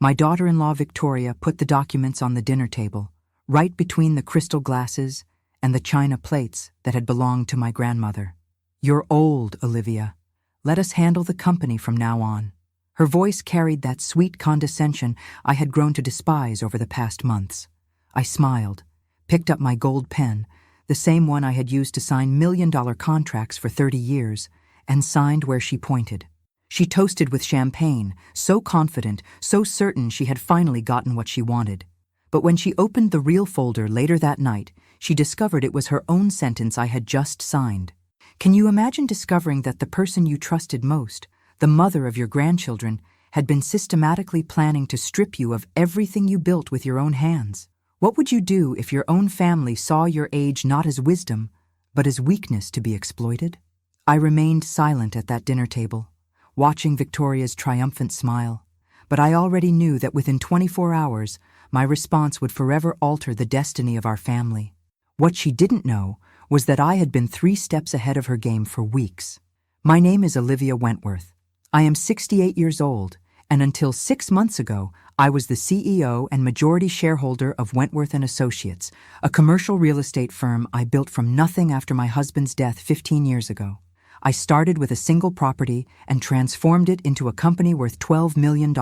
My daughter-in-law Victoria put the documents on the dinner table, right between the crystal glasses and the china plates that had belonged to my grandmother. "You're old, Olivia. Let us handle the company from now on." Her voice carried that sweet condescension I had grown to despise over the past months. I smiled, picked up my gold pen, the same one I had used to sign million-dollar contracts for 30 years, and signed where she pointed. She toasted with champagne, so confident, so certain she had finally gotten what she wanted. But when she opened the real folder later that night, she discovered it was her own sentence I had just signed. Can you imagine discovering that the person you trusted most, the mother of your grandchildren, had been systematically planning to strip you of everything you built with your own hands? What would you do if your own family saw your age not as wisdom, but as weakness to be exploited? I remained silent at that dinner table, watching Victoria's triumphant smile, but I already knew that within 24 hours, my response would forever alter the destiny of our family. What she didn't know was that I had been 3 steps ahead of her game for weeks. My name is Olivia Wentworth. I am 68 years old, and until 6 months ago, I was the CEO and majority shareholder of Wentworth & Associates, a commercial real estate firm I built from nothing after my husband's death 15 years ago. I started with a single property and transformed it into a company worth $12 million.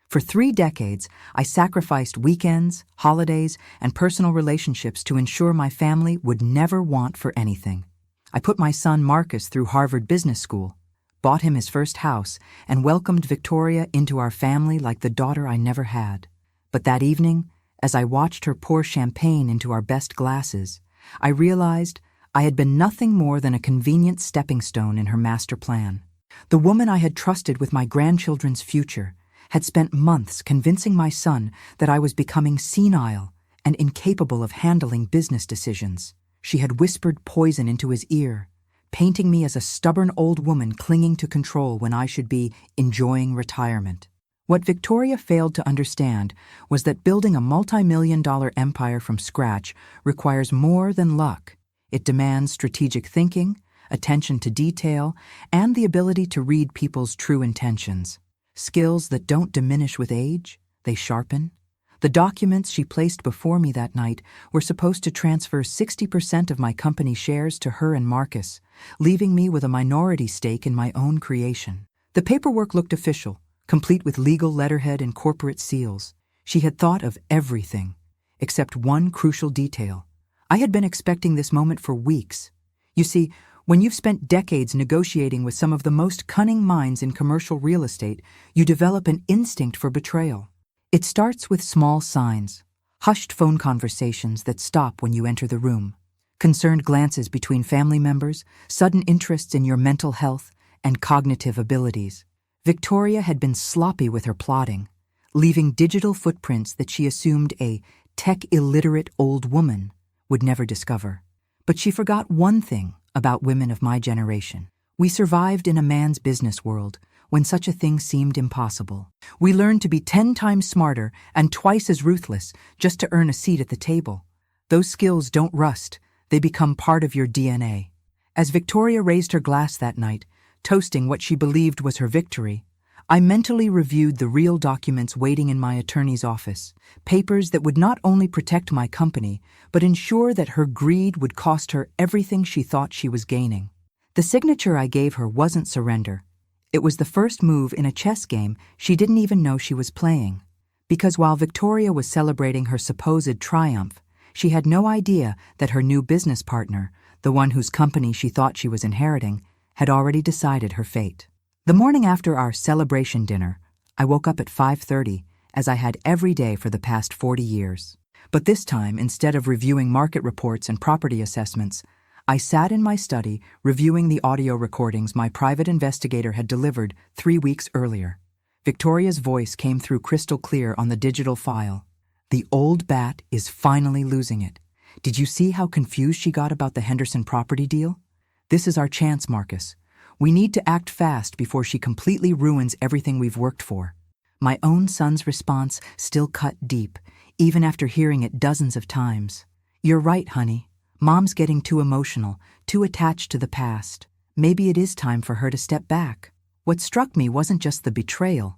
For 3 decades, I sacrificed weekends, holidays, and personal relationships to ensure my family would never want for anything. I put my son Marcus through Harvard Business School, bought him his first house, and welcomed Victoria into our family like the daughter I never had. But that evening, as I watched her pour champagne into our best glasses, I realized I had been nothing more than a convenient stepping stone in her master plan. The woman I had trusted with my grandchildren's future had spent months convincing my son that I was becoming senile and incapable of handling business decisions. She had whispered poison into his ear, painting me as a stubborn old woman clinging to control when I should be enjoying retirement. What Victoria failed to understand was that building a multi-million-dollar empire from scratch requires more than luck. It demands strategic thinking, attention to detail, and the ability to read people's true intentions. Skills that don't diminish with age, they sharpen. The documents she placed before me that night were supposed to transfer 60% of my company shares to her and Marcus, leaving me with a minority stake in my own creation. The paperwork looked official, complete with legal letterhead and corporate seals. She had thought of everything, except one crucial detail. I had been expecting this moment for weeks. You see, when you've spent decades negotiating with some of the most cunning minds in commercial real estate, you develop an instinct for betrayal. It starts with small signs, hushed phone conversations that stop when you enter the room, concerned glances between family members, sudden interests in your mental health and cognitive abilities. Victoria had been sloppy with her plotting, leaving digital footprints that she assumed a tech-illiterate old woman would never discover. But she forgot one thing about women of my generation. We survived in a man's business world when such a thing seemed impossible. We learned to be 10 times smarter and twice as ruthless just to earn a seat at the table. Those skills don't rust, they become part of your DNA. As Victoria raised her glass that night, toasting what she believed was her victory, I mentally reviewed the real documents waiting in my attorney's office, papers that would not only protect my company, but ensure that her greed would cost her everything she thought she was gaining. The signature I gave her wasn't surrender. It was the first move in a chess game she didn't even know she was playing. Because while Victoria was celebrating her supposed triumph, she had no idea that her new business partner, the one whose company she thought she was inheriting, had already decided her fate. The morning after our celebration dinner, I woke up at 5:30, as I had every day for the past 40 years. But this time, instead of reviewing market reports and property assessments, I sat in my study reviewing the audio recordings my private investigator had delivered 3 weeks earlier. Victoria's voice came through crystal clear on the digital file. "The old bat is finally losing it. Did you see how confused she got about the Henderson property deal? This is our chance, Marcus. We need to act fast before she completely ruins everything we've worked for." My own son's response still cut deep, even after hearing it dozens of times. "You're right, honey. Mom's getting too emotional, too attached to the past. Maybe it is time for her to step back." What struck me wasn't just the betrayal.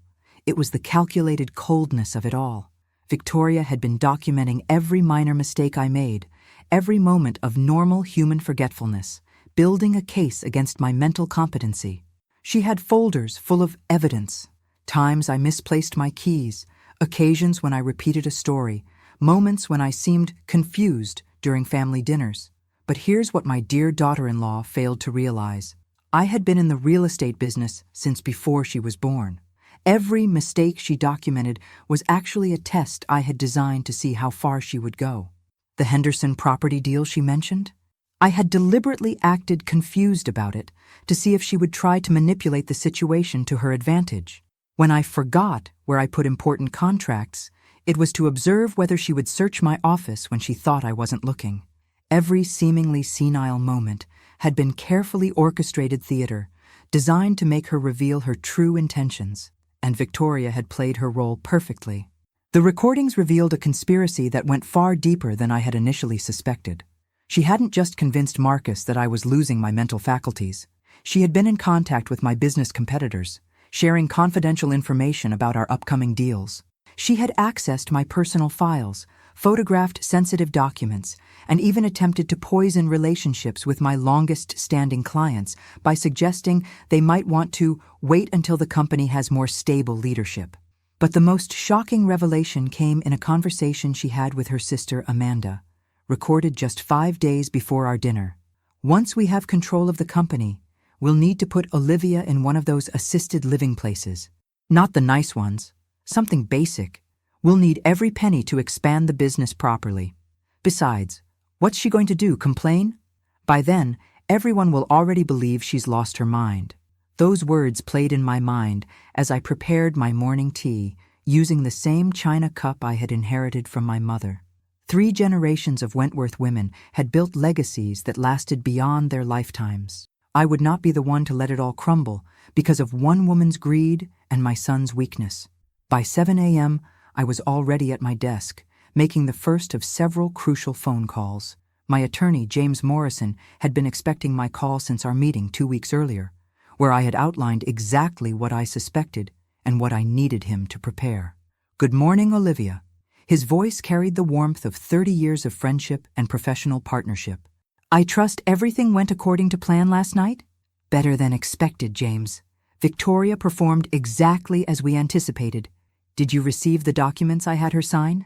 It was the calculated coldness of it all. Victoria had been documenting every minor mistake I made, every moment of normal human forgetfulness, building a case against my mental competency. She had folders full of evidence, times I misplaced my keys, occasions when I repeated a story, moments when I seemed confused during family dinners. But here's what my dear daughter-in-law failed to realize. I had been in the real estate business since before she was born. Every mistake she documented was actually a test I had designed to see how far she would go. The Henderson property deal she mentioned? I had deliberately acted confused about it to see if she would try to manipulate the situation to her advantage. When I forgot where I put important contracts, it was to observe whether she would search my office when she thought I wasn't looking. Every seemingly senile moment had been carefully orchestrated theater, designed to make her reveal her true intentions, and Victoria had played her role perfectly. The recordings revealed a conspiracy that went far deeper than I had initially suspected. She hadn't just convinced Marcus that I was losing my mental faculties. She had been in contact with my business competitors, sharing confidential information about our upcoming deals. She had accessed my personal files, photographed sensitive documents, and even attempted to poison relationships with my longest-standing clients by suggesting they might want to wait until the company has more stable leadership. But the most shocking revelation came in a conversation she had with her sister Amanda, recorded just 5 days before our dinner. Once we have control of the company, we'll need to put Olivia in one of those assisted living places. Not the nice ones, something basic. We'll need every penny to expand the business properly. Besides, what's she going to do, complain? By then, everyone will already believe she's lost her mind. Those words played in my mind as I prepared my morning tea, using the same china cup I had inherited from my mother. 3 generations of Wentworth women had built legacies that lasted beyond their lifetimes. I would not be the one to let it all crumble because of one woman's greed and my son's weakness. By 7 a.m., I was already at my desk, making the first of several crucial phone calls. My attorney, James Morrison, had been expecting my call since our meeting 2 weeks earlier, where I had outlined exactly what I suspected and what I needed him to prepare. "Good morning, Olivia." His voice carried the warmth of 30 years of friendship and professional partnership. "I trust everything went according to plan last night?" "Better than expected, James. Victoria performed exactly as we anticipated. Did you receive the documents I had her sign?"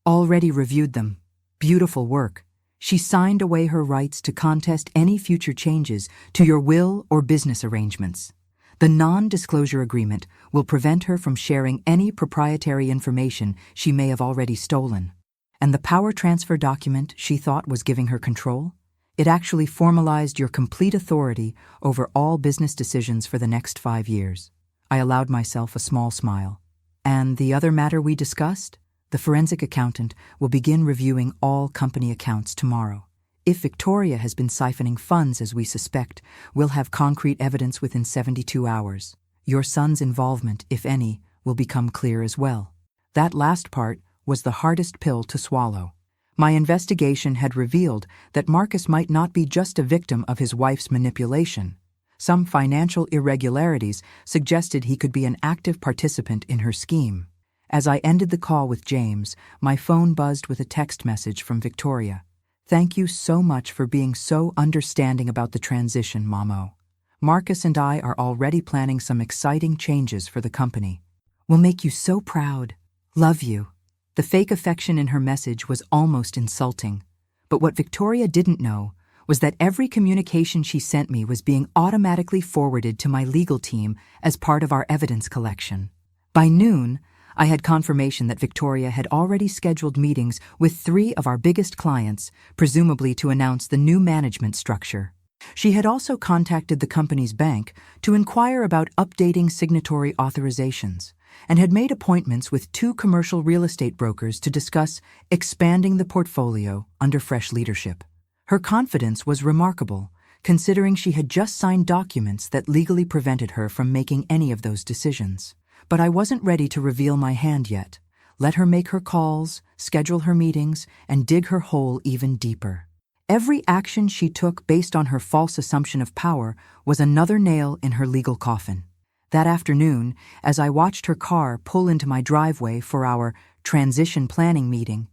"Already reviewed them. Beautiful work. She signed away her rights to contest any future changes to your will or business arrangements. The non-disclosure agreement will prevent her from sharing any proprietary information she may have already stolen. And the power transfer document she thought was giving her control? It actually formalized your complete authority over all business decisions for the next 5 years." I allowed myself a small smile. "And the other matter we discussed? The forensic accountant will begin reviewing all company accounts tomorrow. If Victoria has been siphoning funds as we suspect, we'll have concrete evidence within 72 hours. Your son's involvement, if any, will become clear as well." That last part was the hardest pill to swallow. My investigation had revealed that Marcus might not be just a victim of his wife's manipulation. Some financial irregularities suggested he could be an active participant in her scheme. As I ended the call with James, my phone buzzed with a text message from Victoria. "Thank you so much for being so understanding about the transition, Mamo. Marcus and I are already planning some exciting changes for the company. We'll make you so proud. Love you." The fake affection in her message was almost insulting. But what Victoria didn't know was that every communication she sent me was being automatically forwarded to my legal team as part of our evidence collection. By noon, I had confirmation that Victoria had already scheduled meetings with 3 of our biggest clients, presumably to announce the new management structure. She had also contacted the company's bank to inquire about updating signatory authorizations, and had made appointments with 2 commercial real estate brokers to discuss expanding the portfolio under fresh leadership. Her confidence was remarkable, considering she had just signed documents that legally prevented her from making any of those decisions. But I wasn't ready to reveal my hand yet. Let her make her calls, schedule her meetings, and dig her hole even deeper. Every action she took based on her false assumption of power was another nail in her legal coffin. That afternoon, as I watched her car pull into my driveway for our transition planning meeting,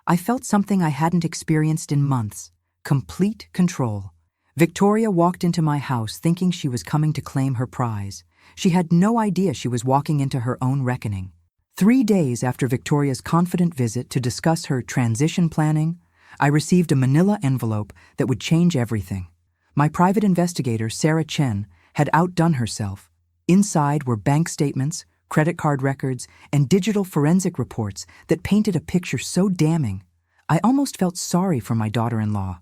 I felt something I hadn't experienced in months: complete control. Victoria walked into my house thinking she was coming to claim her prize. She had no idea she was walking into her own reckoning. 3 days after Victoria's confident visit to discuss her transition planning, I received a manila envelope that would change everything. My private investigator, Sarah Chen, had outdone herself. Inside were bank statements, credit card records, and digital forensic reports that painted a picture so damning. I almost felt sorry for my daughter-in-law.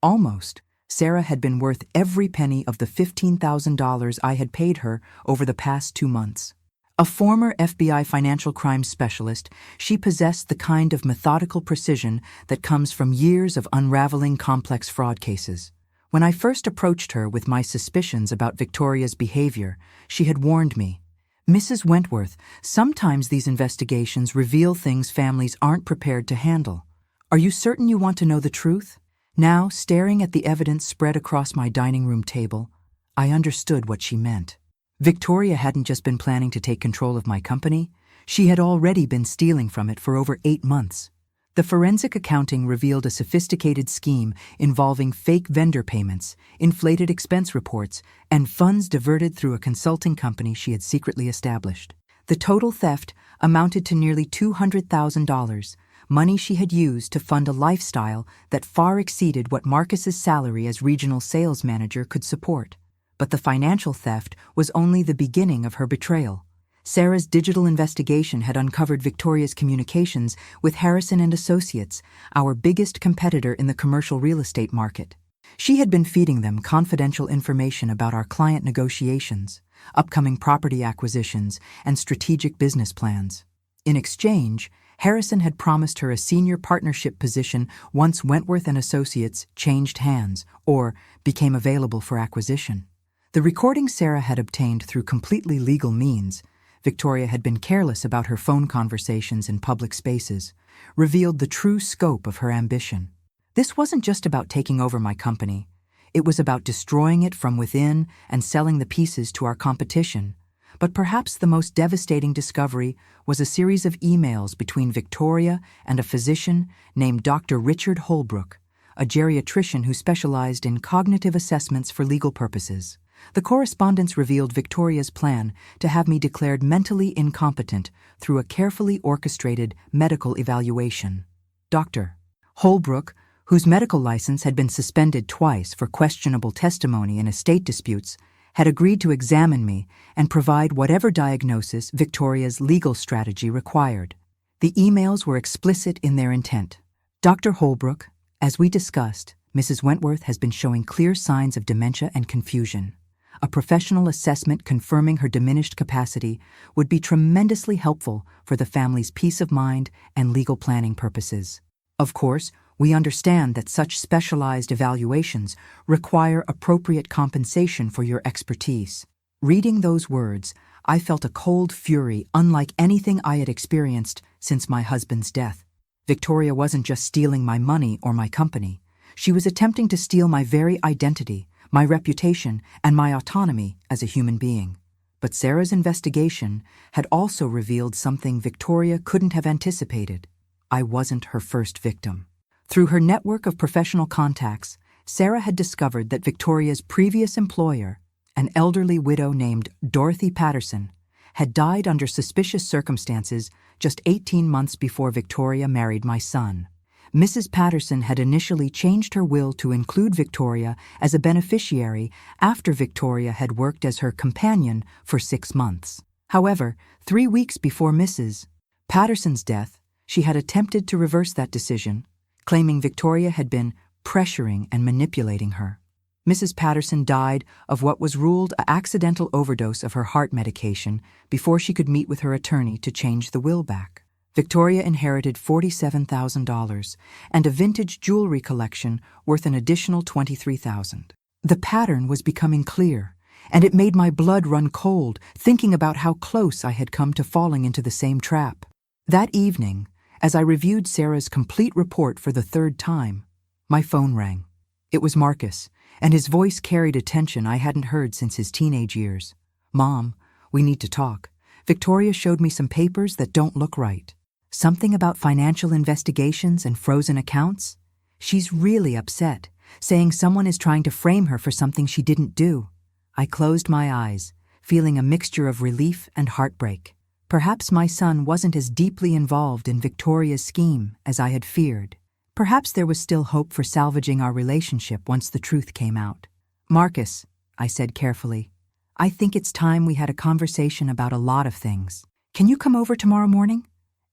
Almost. Sarah had been worth every penny of the $15,000 I had paid her over the past 2 months. A former FBI financial crimes specialist, she possessed the kind of methodical precision that comes from years of unraveling complex fraud cases. When I first approached her with my suspicions about Victoria's behavior, she had warned me, "Mrs. Wentworth, sometimes these investigations reveal things families aren't prepared to handle. Are you certain you want to know the truth?" Now, staring at the evidence spread across my dining room table, I understood what she meant. Victoria hadn't just been planning to take control of my company, she had already been stealing from it for over 8 months. The forensic accounting revealed a sophisticated scheme involving fake vendor payments, inflated expense reports, and funds diverted through a consulting company she had secretly established. The total theft amounted to nearly $200,000, money she had used to fund a lifestyle that far exceeded what Marcus's salary as regional sales manager could support. But the financial theft was only the beginning of her betrayal. Sarah's digital investigation had uncovered Victoria's communications with Harrison and Associates, our biggest competitor in the commercial real estate market. She had been feeding them confidential information about our client negotiations, upcoming property acquisitions, and strategic business plans. In exchange, Harrison had promised her a senior partnership position once Wentworth and Associates changed hands or became available for acquisition. The recording Sarah had obtained through completely legal means, Victoria had been careless about her phone conversations in public spaces, revealed the true scope of her ambition. This wasn't just about taking over my company. It was about destroying it from within and selling the pieces to our competition. But perhaps the most devastating discovery was a series of emails between Victoria and a physician named Dr. Richard Holbrook, a geriatrician who specialized in cognitive assessments for legal purposes. The correspondence revealed Victoria's plan to have me declared mentally incompetent through a carefully orchestrated medical evaluation. Dr. Holbrook, whose medical license had been suspended twice for questionable testimony in estate disputes, had agreed to examine me and provide whatever diagnosis Victoria's legal strategy required. The emails were explicit in their intent. Dr. Holbrook, as we discussed, Mrs. Wentworth has been showing clear signs of dementia and confusion. A professional assessment confirming her diminished capacity would be tremendously helpful for the family's peace of mind and legal planning purposes. Of course, we understand that such specialized evaluations require appropriate compensation for your expertise. Reading those words, I felt a cold fury unlike anything I had experienced since my husband's death. Victoria wasn't just stealing my money or my company. She was attempting to steal my very identity, my reputation, and my autonomy as a human being. But Sarah's investigation had also revealed something Victoria couldn't have anticipated. I wasn't her first victim. Through her network of professional contacts, Sarah had discovered that Victoria's previous employer, an elderly widow named Dorothy Patterson, had died under suspicious circumstances just 18 months before Victoria married my son. Mrs. Patterson had initially changed her will to include Victoria as a beneficiary after Victoria had worked as her companion for 6 months. However, 3 weeks before Mrs. Patterson's death, she had attempted to reverse that decision, claiming Victoria had been pressuring and manipulating her. Mrs. Patterson died of what was ruled an accidental overdose of her heart medication before she could meet with her attorney to change the will back. Victoria inherited $47,000 and a vintage jewelry collection worth an additional $23,000. The pattern was becoming clear, and it made my blood run cold thinking about how close I had come to falling into the same trap. That evening, as I reviewed Sarah's complete report for the 3rd time, my phone rang. It was Marcus, and his voice carried a tension I hadn't heard since his teenage years. "Mom, We need to talk. Victoria showed me some papers that don't look right. Something about financial investigations and frozen accounts? She's really upset, saying someone is trying to frame her for something she didn't do. I closed my eyes, feeling a mixture of relief and heartbreak. Perhaps my son wasn't as deeply involved in Victoria's scheme as I had feared. Perhaps there was still hope for salvaging our relationship once the truth came out. "Marcus," I said carefully, "I think it's time we had a conversation about a lot of things. Can you come over tomorrow morning?"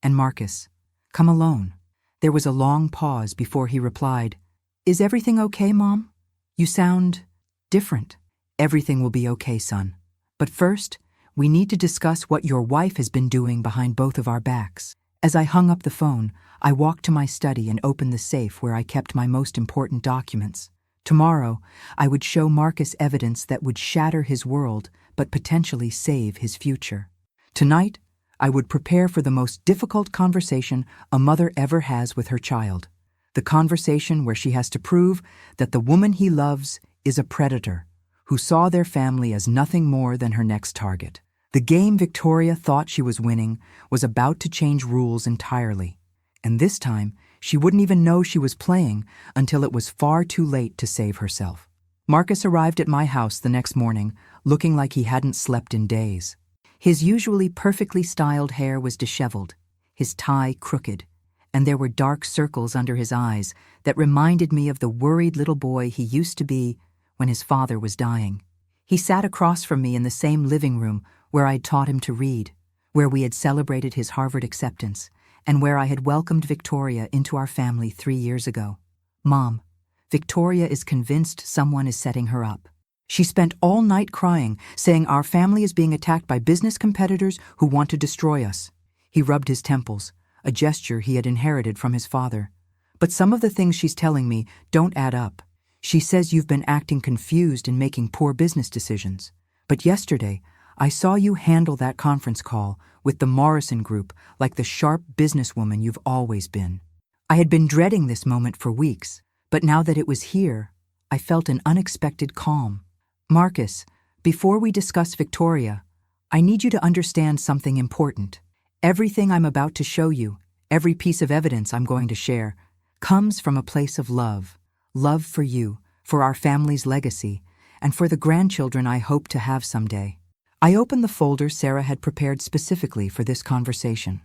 And Marcus, "Come alone." There was a long pause before he replied, "Is everything okay, Mom? You sound different." "Everything will be okay, son. But first, we need to discuss what your wife has been doing behind both of our backs." As I hung up the phone, I walked to my study and opened the safe where I kept my most important documents. Tomorrow, I would show Marcus evidence that would shatter his world but potentially save his future. Tonight, I would prepare for the most difficult conversation a mother ever has with her child. The conversation where she has to prove that the woman he loves is a predator who saw their family as nothing more than her next target. The game Victoria thought she was winning was about to change rules entirely. And this time, she wouldn't even know she was playing until it was far too late to save herself. Marcus arrived at my house the next morning, looking like he hadn't slept in days. His usually perfectly styled hair was disheveled, his tie crooked, and there were dark circles under his eyes that reminded me of the worried little boy he used to be when his father was dying. He sat across from me in the same living room where I'd taught him to read, where we had celebrated his Harvard acceptance, and where I had welcomed Victoria into our family 3 years ago. "Mom, Victoria is convinced someone is setting her up. She spent all night crying, saying our family is being attacked by business competitors who want to destroy us." He rubbed his temples, a gesture he had inherited from his father. "But some of the things she's telling me don't add up. She says you've been acting confused and making poor business decisions. But yesterday, I saw you handle that conference call with the Morrison Group like the sharp businesswoman you've always been." I had been dreading this moment for weeks, but now that it was here, I felt an unexpected calm. "Marcus, before we discuss Victoria, I need you to understand something important. Everything I'm about to show you, every piece of evidence I'm going to share, comes from a place of love. Love for you, for our family's legacy, and for the grandchildren I hope to have someday." I opened the folder Sarah had prepared specifically for this conversation,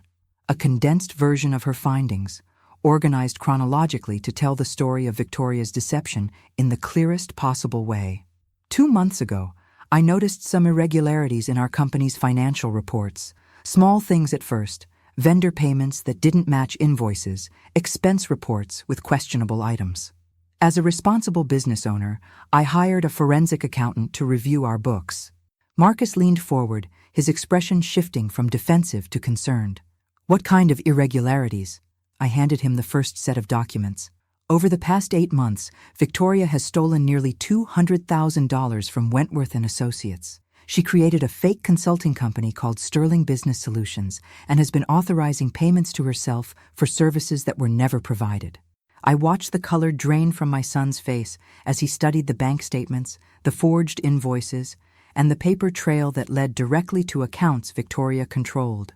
a condensed version of her findings, organized chronologically to tell the story of Victoria's deception in the clearest possible way. 2 months ago, I noticed some irregularities in our company's financial reports. Small things at first, vendor payments that didn't match invoices, expense reports with questionable items. As a responsible business owner, I hired a forensic accountant to review our books. Marcus leaned forward, his expression shifting from defensive to concerned. "What kind of irregularities?" I handed him the first set of documents. "Over the past 8 months, Victoria has stolen nearly $200,000 from Wentworth and Associates. She created a fake consulting company called Sterling Business Solutions and has been authorizing payments to herself for services that were never provided." I watched the color drain from my son's face as he studied the bank statements, the forged invoices, and the paper trail that led directly to accounts Victoria controlled.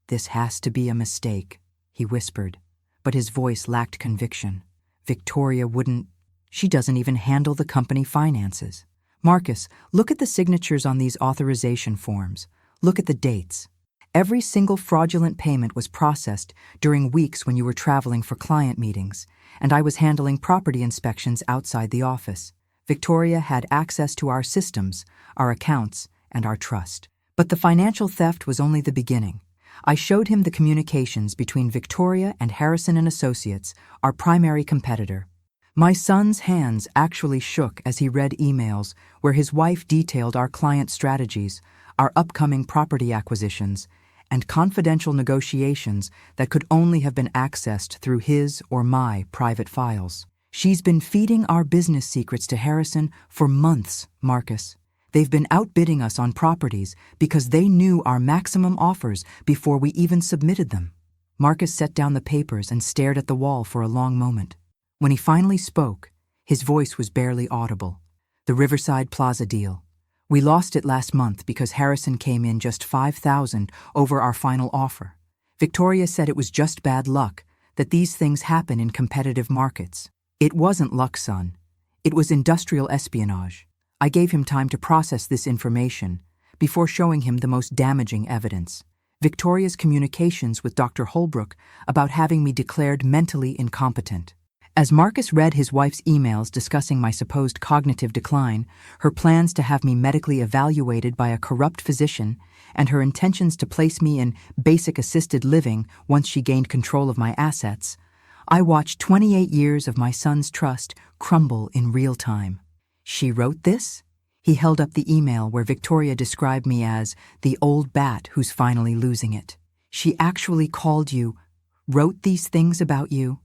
"This has to be a mistake," he whispered, but his voice lacked conviction. "Victoria wouldn't. She doesn't even handle the company finances. Marcus, look at the signatures on these authorization forms. Look at the dates. Every single fraudulent payment was processed during weeks when you were traveling for client meetings, and I was handling property inspections outside the office. Victoria had access to our systems, our accounts, and our trust. But the financial theft was only the beginning. I showed him the communications between Victoria and Harrison and Associates, our primary competitor. My son's hands actually shook as he read emails where his wife detailed our client strategies, our upcoming property acquisitions, and confidential negotiations that could only have been accessed through his or my private files. "She's been feeding our business secrets to Harrison for months, Marcus. They've been outbidding us on properties because they knew our maximum offers before we even submitted them." Marcus set down the papers and stared at the wall for a long moment. When he finally spoke, his voice was barely audible. "The Riverside Plaza deal. We lost it last month because Harrison came in just $5,000 over our final offer. Victoria said it was just bad luck, that these things happen in competitive markets. It wasn't luck, son. It was industrial espionage. I gave him time to process this information before showing him the most damaging evidence. Victoria's communications with Dr. Holbrook about having me declared mentally incompetent. As Marcus read his wife's emails discussing my supposed cognitive decline, her plans to have me medically evaluated by a corrupt physician, and her intentions to place me in basic assisted living once she gained control of my assets, I watched 28 years of my son's trust crumble in real time. She wrote this? He held up the email where Victoria described me as the old bat who's finally losing it. She actually called you, wrote these things about you.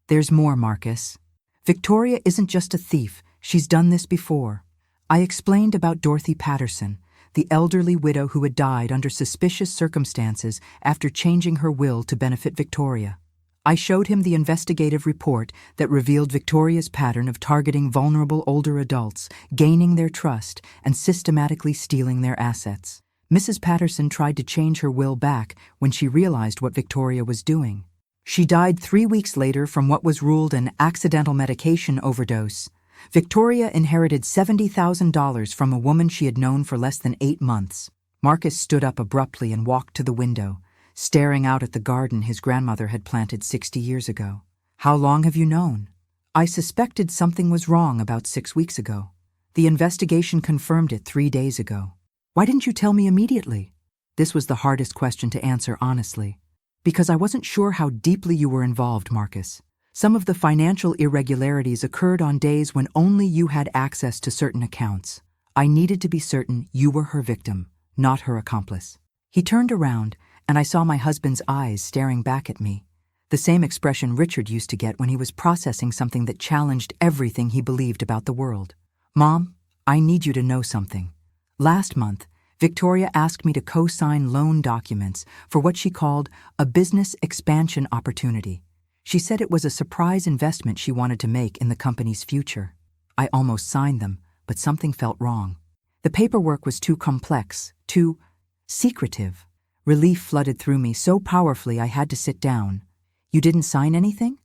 There's more, Marcus. Victoria isn't just a thief. She's done this before. I explained about Dorothy Patterson, the elderly widow who had died under suspicious circumstances after changing her will to benefit Victoria. I showed him the investigative report that revealed Victoria's pattern of targeting vulnerable older adults, gaining their trust, and systematically stealing their assets. Mrs. Patterson tried to change her will back when she realized what Victoria was doing. She died 3 weeks later from what was ruled an accidental medication overdose. Victoria inherited $70,000 from a woman she had known for less than 8 months. Marcus stood up abruptly and walked to the window, staring out at the garden his grandmother had planted 60 years ago. How long have you known? I suspected something was wrong about 6 weeks ago. The investigation confirmed it 3 days ago. Why didn't you tell me immediately? This was the hardest question to answer honestly. Because I wasn't sure how deeply you were involved, Marcus. Some of the financial irregularities occurred on days when only you had access to certain accounts. I needed to be certain you were her victim, not her accomplice. He turned around, and I saw my husband's eyes staring back at me, the same expression Richard used to get when he was processing something that challenged everything he believed about the world. Mom, I need you to know something. Last month, Victoria asked me to co-sign loan documents for what she called a business expansion opportunity. She said it was a surprise investment she wanted to make in the company's future. I almost signed them, but something felt wrong. The paperwork was too complex, too secretive. Relief flooded through me so powerfully I had to sit down. You didn't sign anything?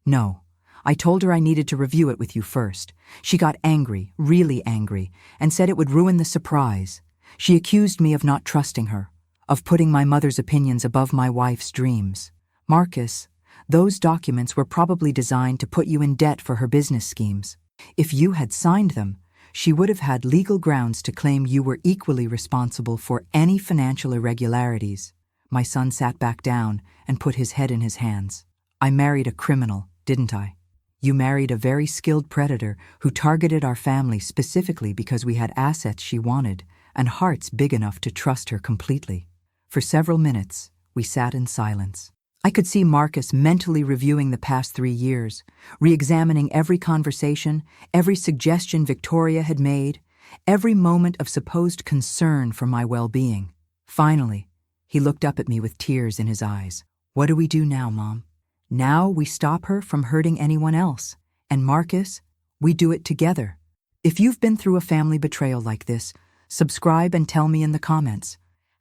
No. I told her I needed to review it with you first. She got angry, really angry, and said it would ruin the surprise. She accused me of not trusting her, of putting my mother's opinions above my wife's dreams. Marcus, those documents were probably designed to put you in debt for her business schemes. If you had signed them, she would have had legal grounds to claim you were equally responsible for any financial irregularities. My son sat back down and put his head in his hands. I married a criminal, didn't I? You married a very skilled predator who targeted our family specifically because we had assets she wanted and hearts big enough to trust her completely. For several minutes, we sat in silence. I could see Marcus mentally reviewing the past 3 years, re-examining every conversation, every suggestion Victoria had made, every moment of supposed concern for my well-being. Finally, he looked up at me with tears in his eyes. What do we do now, Mom? Now we stop her from hurting anyone else. And Marcus, we do it together. If you've been through a family betrayal like this, subscribe and tell me in the comments.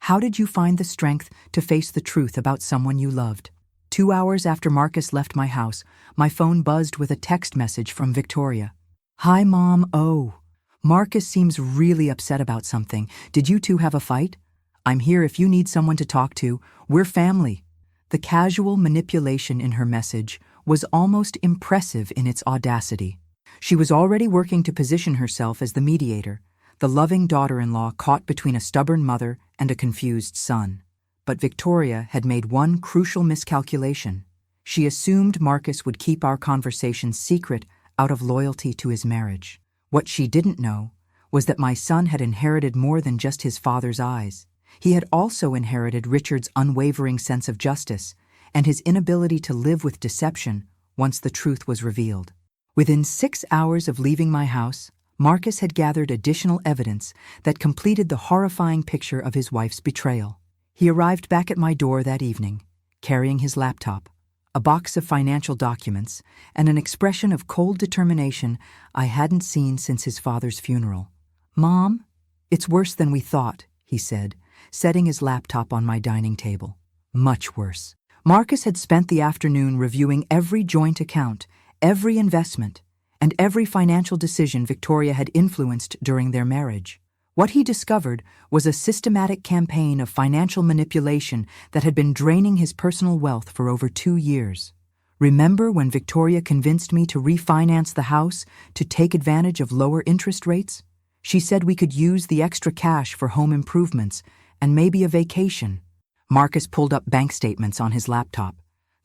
How did you find the strength to face the truth about someone you loved? 2 hours after Marcus left my house, my phone buzzed with a text message from Victoria. Hi, Mom. Oh, Marcus seems really upset about something. Did you two have a fight? I'm here if you need someone to talk to. We're family. The casual manipulation in her message was almost impressive in its audacity. She was already working to position herself as the mediator, the loving daughter-in-law caught between a stubborn mother and a confused son. But Victoria had made one crucial miscalculation. She assumed Marcus would keep our conversation secret out of loyalty to his marriage. What she didn't know was that my son had inherited more than just his father's eyes. He had also inherited Richard's unwavering sense of justice and his inability to live with deception once the truth was revealed. Within 6 hours of leaving my house, Marcus had gathered additional evidence that completed the horrifying picture of his wife's betrayal. He arrived back at my door that evening, carrying his laptop, a box of financial documents, and an expression of cold determination I hadn't seen since his father's funeral. Mom, "It's worse than we thought," he said, setting his laptop on my dining table. "Much worse." Marcus had spent the afternoon reviewing every joint account, every investment, and every financial decision Victoria had influenced during their marriage. What he discovered was a systematic campaign of financial manipulation that had been draining his personal wealth for over 2 years. "Remember when Victoria convinced me to refinance the house to take advantage of lower interest rates? She said we could use the extra cash for home improvements and maybe a vacation." Marcus pulled up bank statements on his laptop.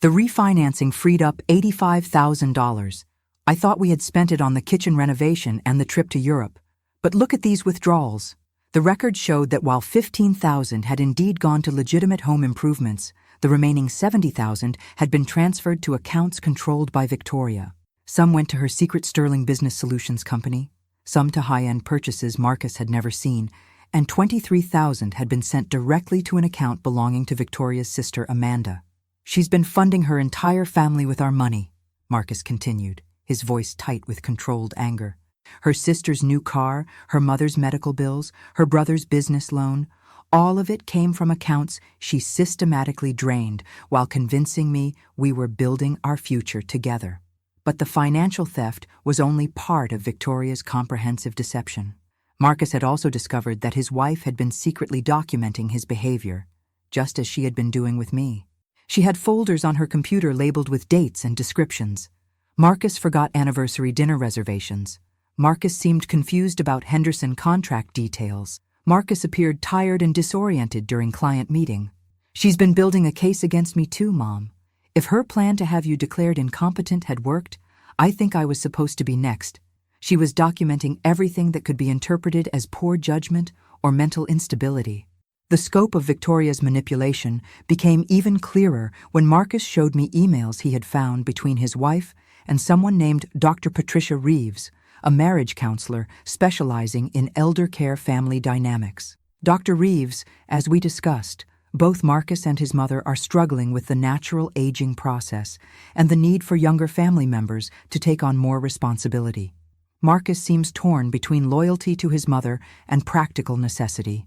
"The refinancing freed up $85,000. I thought we had spent it on the kitchen renovation and the trip to Europe. But look at these withdrawals." The record showed that while $15,000 had indeed gone to legitimate home improvements, the remaining $70,000 had been transferred to accounts controlled by Victoria. Some went to her secret Sterling Business Solutions company, some to high-end purchases Marcus had never seen, and $23,000 had been sent directly to an account belonging to Victoria's sister Amanda. "She's been funding her entire family with our money," Marcus continued, his voice tight with controlled anger. "Her sister's new car, her mother's medical bills, her brother's business loan, all of it came from accounts she systematically drained while convincing me we were building our future together." But the financial theft was only part of Victoria's comprehensive deception. Marcus had also discovered that his wife had been secretly documenting his behavior, just as she had been doing with me. She had folders on her computer labeled with dates and descriptions. Marcus forgot anniversary dinner reservations. Marcus seemed confused about Henderson contract details. Marcus appeared tired and disoriented during client meeting. "She's been building a case against me too, Mom. If her plan to have you declared incompetent had worked, I think I was supposed to be next. She was documenting everything that could be interpreted as poor judgment or mental instability." The scope of Victoria's manipulation became even clearer when Marcus showed me emails he had found between his wife and someone named Dr. Patricia Reeves, a marriage counselor specializing in elder care family dynamics. Dr. Reeves, as we discussed, both Marcus and his mother are struggling with the natural aging process and the need for younger family members to take on more responsibility. Marcus seems torn between loyalty to his mother and practical necessity.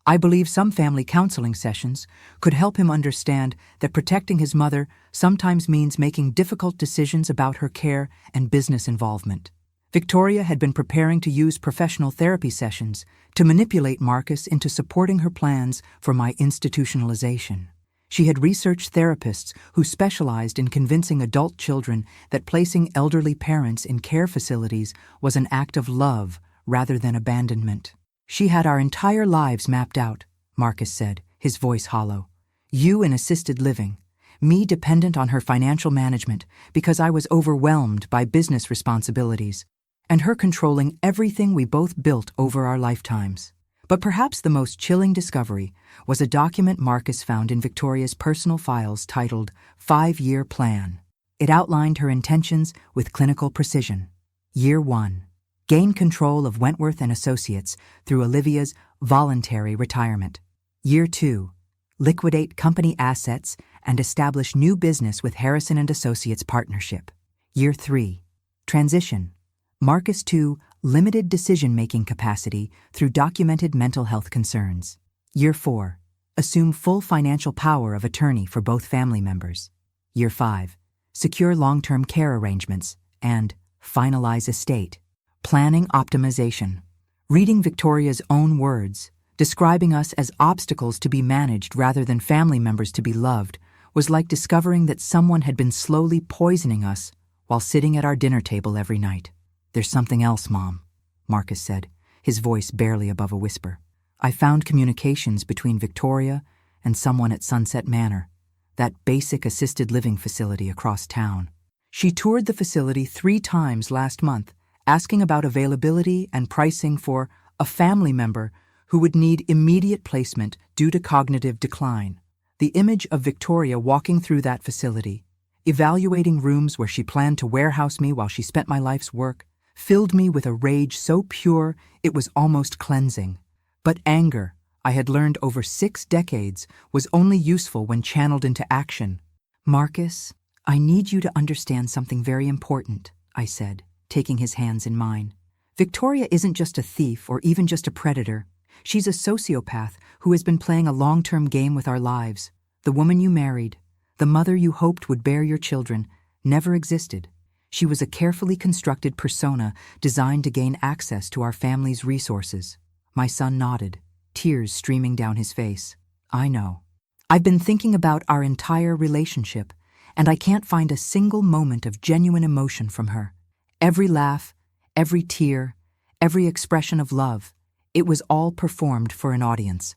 I believe some family counseling sessions could help him understand that protecting his mother sometimes means making difficult decisions about her care and business involvement. Victoria had been preparing to use professional therapy sessions to manipulate Marcus into supporting her plans for my institutionalization. She had researched therapists who specialized in convincing adult children that placing elderly parents in care facilities was an act of love rather than abandonment. "She had our entire lives mapped out," Marcus said, his voice hollow. "You in assisted living, me dependent on her financial management because I was overwhelmed by business responsibilities, and her controlling everything we both built over our lifetimes." But perhaps the most chilling discovery was a document Marcus found in Victoria's personal files titled 5-Year Plan. It outlined her intentions with clinical precision. Year 1. Gain control of Wentworth and Associates through Olivia's voluntary retirement. Year 2. Liquidate company assets and establish new business with Harrison and Associates partnership. Year 3. Transition Marcus to limited decision-making capacity through documented mental health concerns. Year 4. Assume full financial power of attorney for both family members. Year 5. Secure long-term care arrangements and finalize estate. Planning optimization. Reading Victoria's own words, describing us as obstacles to be managed rather than family members to be loved, was like discovering that someone had been slowly poisoning us while sitting at our dinner table every night. "There's something else, Mom," Marcus said, his voice barely above a whisper. "I found communications between Victoria and someone at Sunset Manor, that basic assisted living facility across town. She toured the facility 3 times last month, asking about availability and pricing for a family member who would need immediate placement due to cognitive decline. The image of Victoria walking through that facility, evaluating rooms where she planned to warehouse me while she spent my life's work, filled me with a rage so pure it was almost cleansing. But anger, I had learned over 6 decades, was only useful when channeled into action. "Marcus, I need you to understand something very important," I said, taking his hands in mine. "Victoria isn't just a thief or even just a predator. She's a sociopath who has been playing a long-term game with our lives. The woman you married, the mother you hoped would bear your children, never existed. She was a carefully constructed persona designed to gain access to our family's resources. My son nodded, tears streaming down his face. I know. I've been thinking about our entire relationship, and I can't find a single moment of genuine emotion from her. Every laugh, every tear, every expression of love, it was all performed for an audience.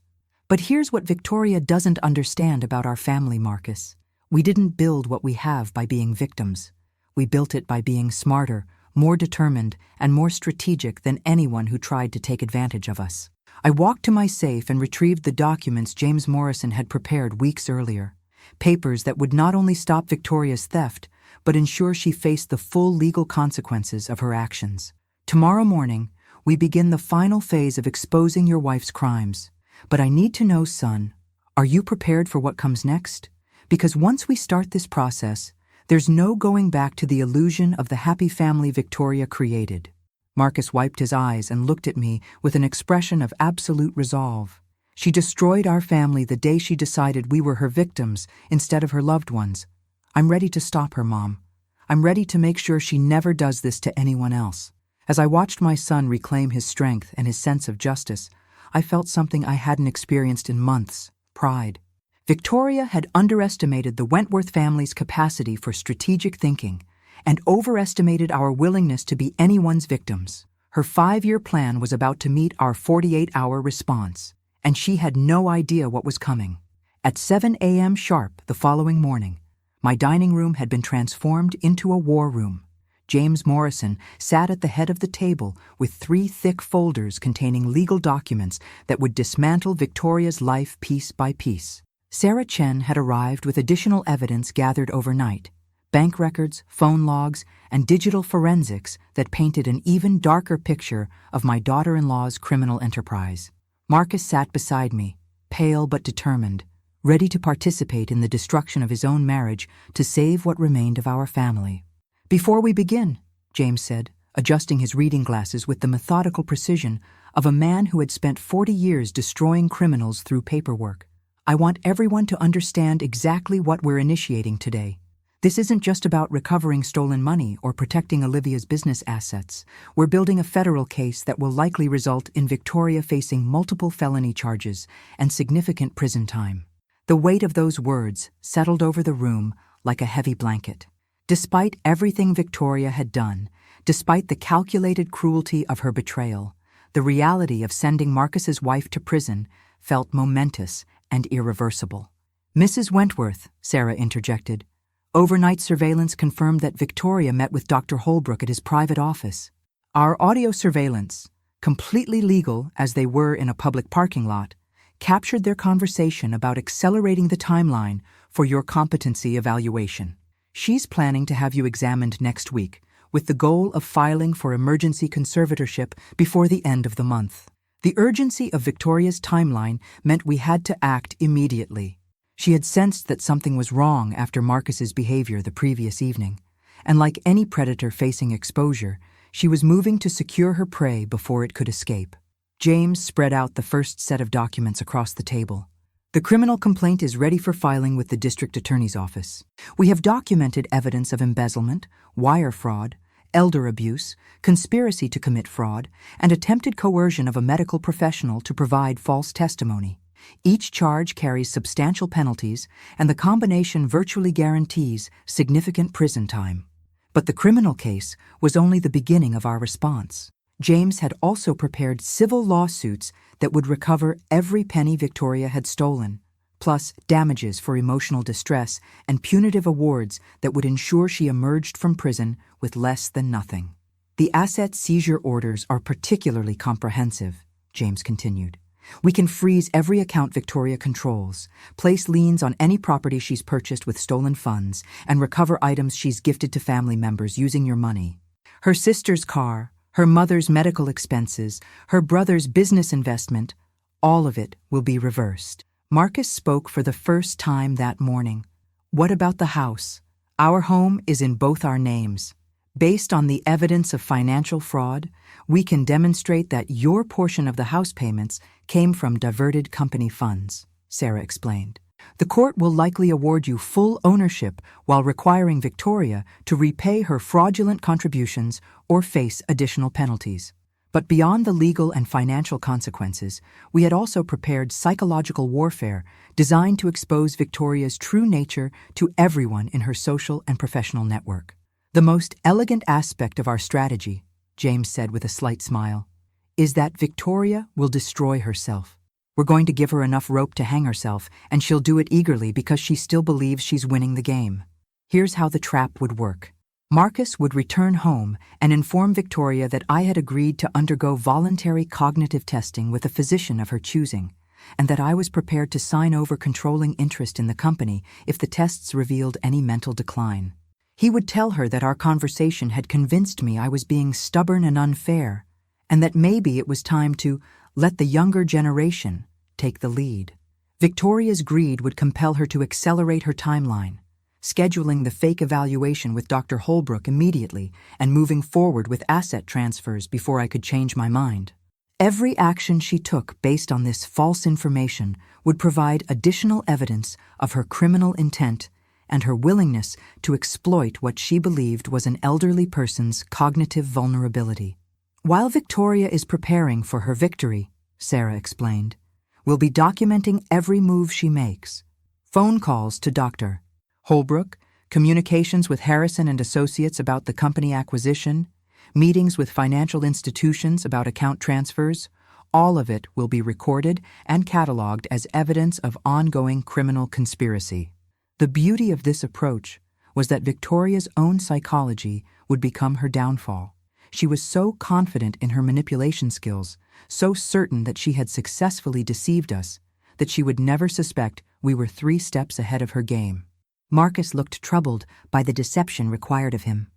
But here's what Victoria doesn't understand about our family, Marcus. We didn't build what we have by being victims. We built it by being smarter, more determined, and more strategic than anyone who tried to take advantage of us. I walked to my safe and retrieved the documents James Morrison had prepared weeks earlier. Papers that would not only stop Victoria's theft, but ensure she faced the full legal consequences of her actions. Tomorrow morning, we begin the final phase of exposing your wife's crimes. But I need to know, son, are you prepared for what comes next? Because once we start this process, there's no going back to the illusion of the happy family Victoria created. Marcus wiped his eyes and looked at me with an expression of absolute resolve. She destroyed our family the day she decided we were her victims instead of her loved ones. I'm ready to stop her, Mom. I'm ready to make sure she never does this to anyone else. As I watched my son reclaim his strength and his sense of justice, I felt something I hadn't experienced in months: pride. Victoria had underestimated the Wentworth family's capacity for strategic thinking and overestimated our willingness to be anyone's victims. Her 5-year plan was about to meet our 48-hour response, and she had no idea what was coming. At 7 a.m. sharp the following morning, my dining room had been transformed into a war room. James Morrison sat at the head of the table with 3 thick folders containing legal documents that would dismantle Victoria's life piece by piece. Sarah Chen had arrived with additional evidence gathered overnight: bank records, phone logs, and digital forensics that painted an even darker picture of my daughter-in-law's criminal enterprise. Marcus sat beside me, pale but determined, ready to participate in the destruction of his own marriage to save what remained of our family. "Before we begin," James said, adjusting his reading glasses with the methodical precision of a man who had spent 40 years destroying criminals through paperwork, "I want everyone to understand exactly what we're initiating today. This isn't just about recovering stolen money or protecting Olivia's business assets. We're building a federal case that will likely result in Victoria facing multiple felony charges and significant prison time." The weight of those words settled over the room like a heavy blanket. Despite everything Victoria had done, despite the calculated cruelty of her betrayal, the reality of sending Marcus's wife to prison felt momentous and irreversible. "Mrs. Wentworth," Sarah interjected, "overnight surveillance confirmed that Victoria met with Dr. Holbrook at his private office. Our audio surveillance, completely legal as they were in a public parking lot, captured their conversation about accelerating the timeline for your competency evaluation. She's planning to have you examined next week, with the goal of filing for emergency conservatorship before the end of the month." The urgency of Victoria's timeline meant we had to act immediately. She had sensed that something was wrong after Marcus's behavior the previous evening, and like any predator facing exposure, she was moving to secure her prey before it could escape. James spread out the first set of documents across the table. "The criminal complaint is ready for filing with the district attorney's office. We have documented evidence of embezzlement, wire fraud, elder abuse, conspiracy to commit fraud, and attempted coercion of a medical professional to provide false testimony. Each charge carries substantial penalties, and the combination virtually guarantees significant prison time." But the criminal case was only the beginning of our response. James had also prepared civil lawsuits that would recover every penny Victoria had stolen, plus damages for emotional distress and punitive awards that would ensure she emerged from prison with less than nothing. "The asset seizure orders are particularly comprehensive," James continued. "We can freeze every account Victoria controls, place liens on any property she's purchased with stolen funds, and recover items she's gifted to family members using your money. Her sister's car, her mother's medical expenses, her brother's business investment, all of it will be reversed." Marcus spoke for the first time that morning. "What about the house? Our home is in both our names. Based on the evidence of financial fraud, we can demonstrate that your portion of the house payments came from diverted company funds, Sarah explained. The court will likely award you full ownership while requiring Victoria to repay her fraudulent contributions or face additional penalties. But beyond the legal and financial consequences, we had also prepared psychological warfare designed to expose Victoria's true nature to everyone in her social and professional network. The most elegant aspect of our strategy, James said with a slight smile, is that Victoria will destroy herself. We're going to give her enough rope to hang herself, and she'll do it eagerly because she still believes she's winning the game. Here's how the trap would work. Marcus would return home and inform Victoria that I had agreed to undergo voluntary cognitive testing with a physician of her choosing, and that I was prepared to sign over controlling interest in the company if the tests revealed any mental decline. He would tell her that our conversation had convinced me I was being stubborn and unfair, and that maybe it was time to let the younger generation take the lead. Victoria's greed would compel her to accelerate her timeline, scheduling the fake evaluation with Dr. Holbrook immediately and moving forward with asset transfers before I could change my mind. Every action she took based on this false information would provide additional evidence of her criminal intent and her willingness to exploit what she believed was an elderly person's cognitive vulnerability. While Victoria is preparing for her victory, Sarah explained, we'll be documenting every move she makes. Phone calls to Dr. Holbrook, communications with Harrison and Associates about the company acquisition, meetings with financial institutions about account transfers, all of it will be recorded and cataloged as evidence of ongoing criminal conspiracy. The beauty of this approach was that Victoria's own psychology would become her downfall. She was so confident in her manipulation skills, so certain that she had successfully deceived us, that she would never suspect we were 3 steps ahead of her game. Marcus looked troubled by the deception required of him.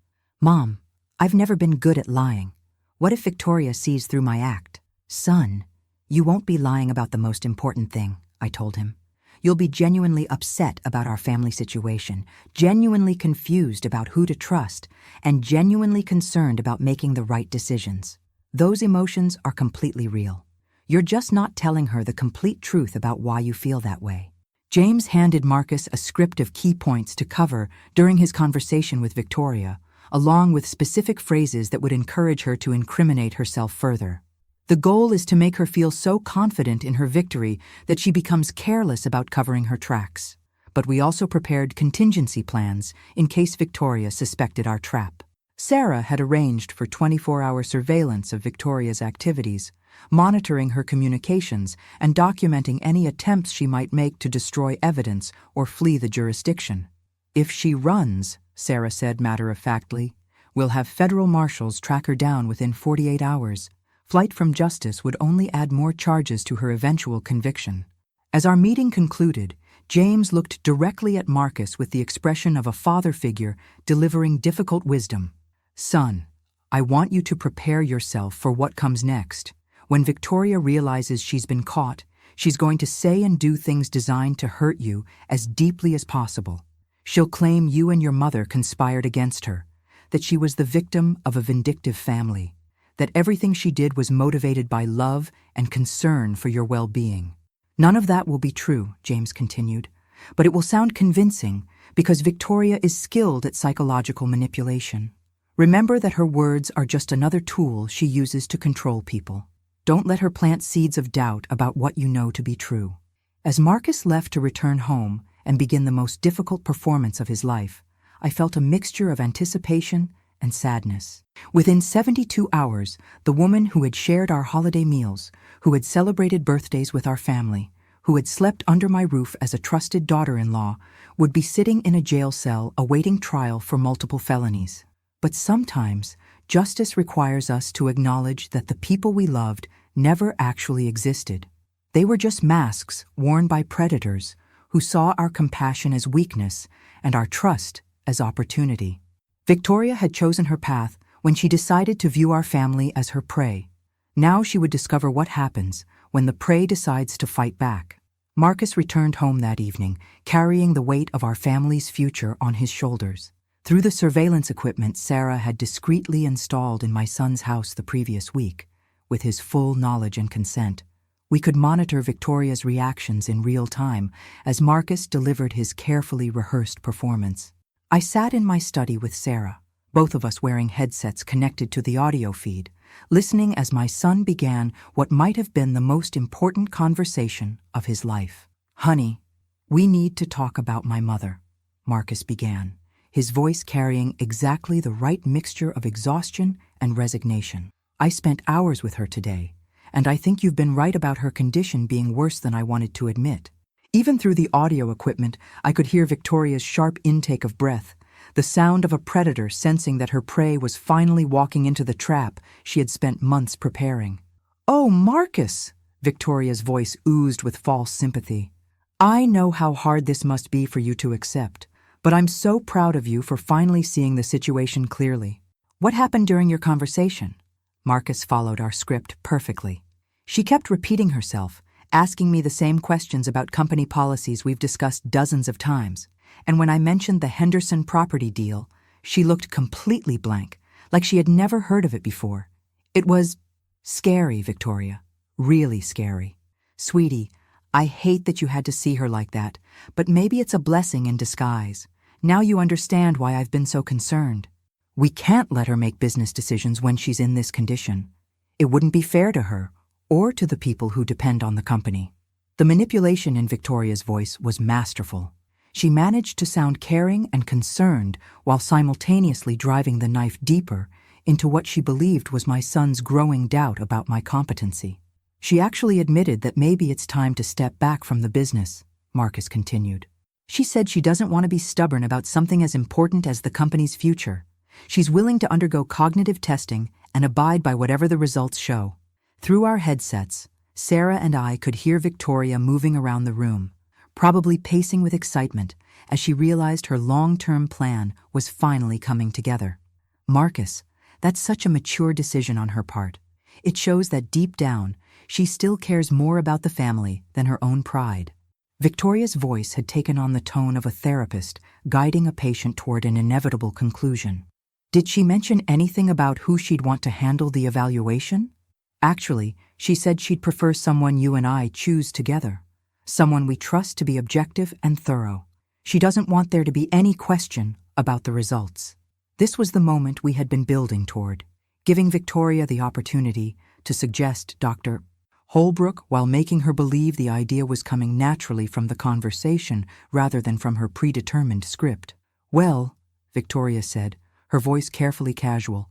"Mom, I've never been good at lying. What if Victoria sees through my act?" "Son, you won't be lying about the most important thing," I told him. "You'll be genuinely upset about our family situation, genuinely confused about who to trust, and genuinely concerned about making the right decisions. Those emotions are completely real. You're just not telling her the complete truth about why you feel that way." James handed Marcus a script of key points to cover during his conversation with Victoria, along with specific phrases that would encourage her to incriminate herself further. The goal is to make her feel so confident in her victory that she becomes careless about covering her tracks. But we also prepared contingency plans in case Victoria suspected our trap. Sarah had arranged for 24-hour surveillance of Victoria's activities, monitoring her communications and documenting any attempts she might make to destroy evidence or flee the jurisdiction. "If she runs," Sarah said matter-of-factly, "we'll have federal marshals track her down within 48 hours. Flight from justice would only add more charges to her eventual conviction." As our meeting concluded, James looked directly at Marcus with the expression of a father figure delivering difficult wisdom. "Son, I want you to prepare yourself for what comes next. When Victoria realizes she's been caught, she's going to say and do things designed to hurt you as deeply as possible. She'll claim you and your mother conspired against her, that she was the victim of a vindictive family, that everything she did was motivated by love and concern for your well-being. None of that will be true," James continued, "but it will sound convincing because Victoria is skilled at psychological manipulation. Remember that her words are just another tool she uses to control people. Don't let her plant seeds of doubt about what you know to be true." As Marcus left to return home and begin the most difficult performance of his life, I felt a mixture of anticipation and sadness. Within 72 hours, the woman who had shared our holiday meals, who had celebrated birthdays with our family, who had slept under my roof as a trusted daughter-in-law, would be sitting in a jail cell awaiting trial for multiple felonies. But sometimes, justice requires us to acknowledge that the people we loved never actually existed. They were just masks worn by predators who saw our compassion as weakness and our trust as opportunity. Victoria had chosen her path when she decided to view our family as her prey. Now she would discover what happens when the prey decides to fight back. Marcus returned home that evening, carrying the weight of our family's future on his shoulders. Through the surveillance equipment Sarah had discreetly installed in my son's house the previous week, with his full knowledge and consent, we could monitor Victoria's reactions in real time as Marcus delivered his carefully rehearsed performance. I sat in my study with Sarah, both of us wearing headsets connected to the audio feed, listening as my son began what might have been the most important conversation of his life. "Honey, we need to talk about my mother," Marcus began, his voice carrying exactly the right mixture of exhaustion and resignation. "I spent hours with her today, and I think you've been right about her condition being worse than I wanted to admit." Even through the audio equipment, I could hear Victoria's sharp intake of breath, the sound of a predator sensing that her prey was finally walking into the trap she had spent months preparing. "Oh, Marcus!" Victoria's voice oozed with false sympathy. "I know how hard this must be for you to accept, but I'm so proud of you for finally seeing the situation clearly. What happened during your conversation?" Marcus followed our script perfectly. She kept repeating herself, asking me the same questions about company policies we've discussed dozens of times, and when I mentioned the Henderson property deal, she looked completely blank, like she had never heard of it before. It was scary, Victoria. Really scary. "Sweetie, I hate that you had to see her like that, but maybe it's a blessing in disguise. Now you understand why I've been so concerned. We can't let her make business decisions when she's in this condition. It wouldn't be fair to her, or to the people who depend on the company." The manipulation in Victoria's voice was masterful. She managed to sound caring and concerned while simultaneously driving the knife deeper into what she believed was my son's growing doubt about my competency. "She actually admitted that maybe it's time to step back from the business," Marcus continued. "She said she doesn't want to be stubborn about something as important as the company's future. She's willing to undergo cognitive testing and abide by whatever the results show." Through our headsets, Sarah and I could hear Victoria moving around the room, probably pacing with excitement as she realized her long-term plan was finally coming together. "Marcus, that's such a mature decision on her part. It shows that deep down, she still cares more about the family than her own pride." Victoria's voice had taken on the tone of a therapist guiding a patient toward an inevitable conclusion. "Did she mention anything about who she'd want to handle the evaluation?" "Actually, she said she'd prefer someone you and I choose together. Someone we trust to be objective and thorough. She doesn't want there to be any question about the results." This was the moment we had been building toward, giving Victoria the opportunity to suggest Dr. Holbrook while making her believe the idea was coming naturally from the conversation rather than from her predetermined script. "Well," Victoria said, her voice carefully casual,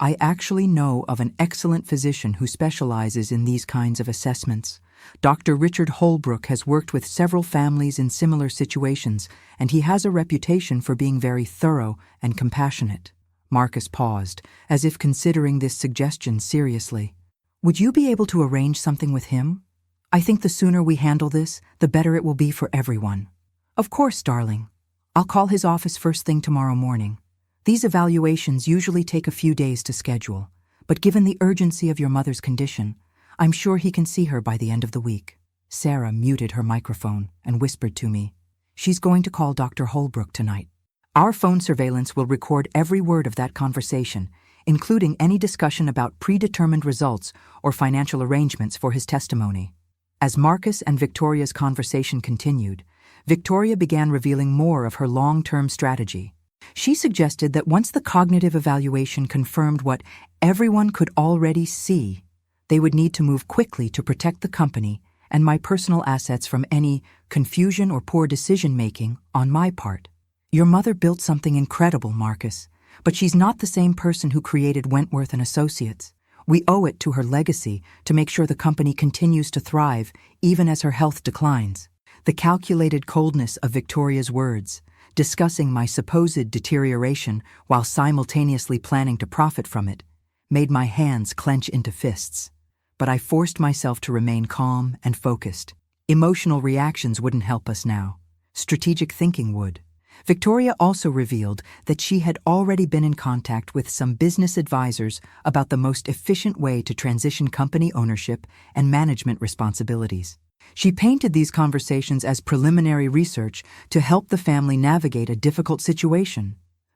"I actually know of an excellent physician who specializes in these kinds of assessments. Dr. Richard Holbrook has worked with several families in similar situations, and he has a reputation for being very thorough and compassionate." Marcus paused, as if considering this suggestion seriously. "Would you be able to arrange something with him? I think the sooner we handle this, the better it will be for everyone." "Of course, darling. I'll call his office first thing tomorrow morning. These evaluations usually take a few days to schedule, but given the urgency of your mother's condition, I'm sure he can see her by the end of the week." Sarah muted her microphone and whispered to me, "She's going to call Dr. Holbrook tonight. Our phone surveillance will record every word of that conversation, including any discussion about predetermined results or financial arrangements for his testimony." As Marcus and Victoria's conversation continued, Victoria began revealing more of her long-term strategy. She suggested that once the cognitive evaluation confirmed what everyone could already see, they would need to move quickly to protect the company and my personal assets from any confusion or poor decision-making on my part. "Your mother built something incredible, Marcus, but she's not the same person who created Wentworth and Associates. We owe it to her legacy to make sure the company continues to thrive even as her health declines." The calculated coldness of Victoria's words, discussing my supposed deterioration while simultaneously planning to profit from it, made my hands clench into fists. But I forced myself to remain calm and focused. Emotional reactions wouldn't help us now. Strategic thinking would. Victoria also revealed that she had already been in contact with some business advisors about the most efficient way to transition company ownership and management responsibilities. She painted these conversations as preliminary research to help the family navigate a difficult situation.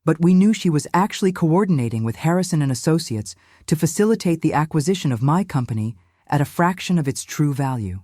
but we knew she was actually coordinating with Harrison and Associates to facilitate the acquisition of my company at a fraction of its true value.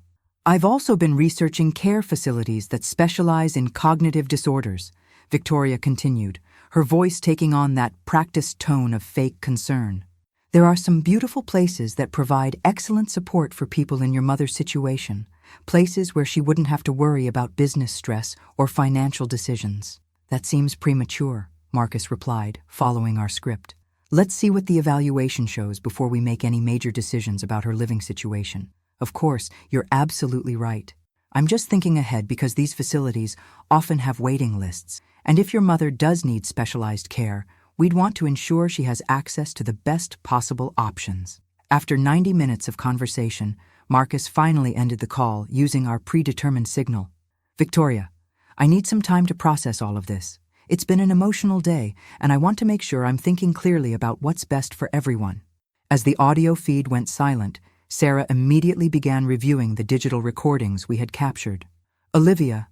I've also been researching care facilities that specialize in cognitive disorders, Victoria continued, her voice taking on that practiced tone of fake concern. There are some beautiful places that provide excellent support for people in your mother's situation, places where she wouldn't have to worry about business stress or financial decisions. That seems premature, Marcus replied, following our script. Let's see what the evaluation shows before we make any major decisions about her living situation. Of course, you're absolutely right. I'm just thinking ahead because these facilities often have waiting lists, and if your mother does need specialized care, we'd want to ensure she has access to the best possible options. After 90 minutes of conversation, Marcus finally ended the call using our predetermined signal. Victoria, I need some time to process all of this. It's been an emotional day, and I want to make sure I'm thinking clearly about what's best for everyone. As the audio feed went silent, Sarah immediately began reviewing the digital recordings we had captured. Olivia,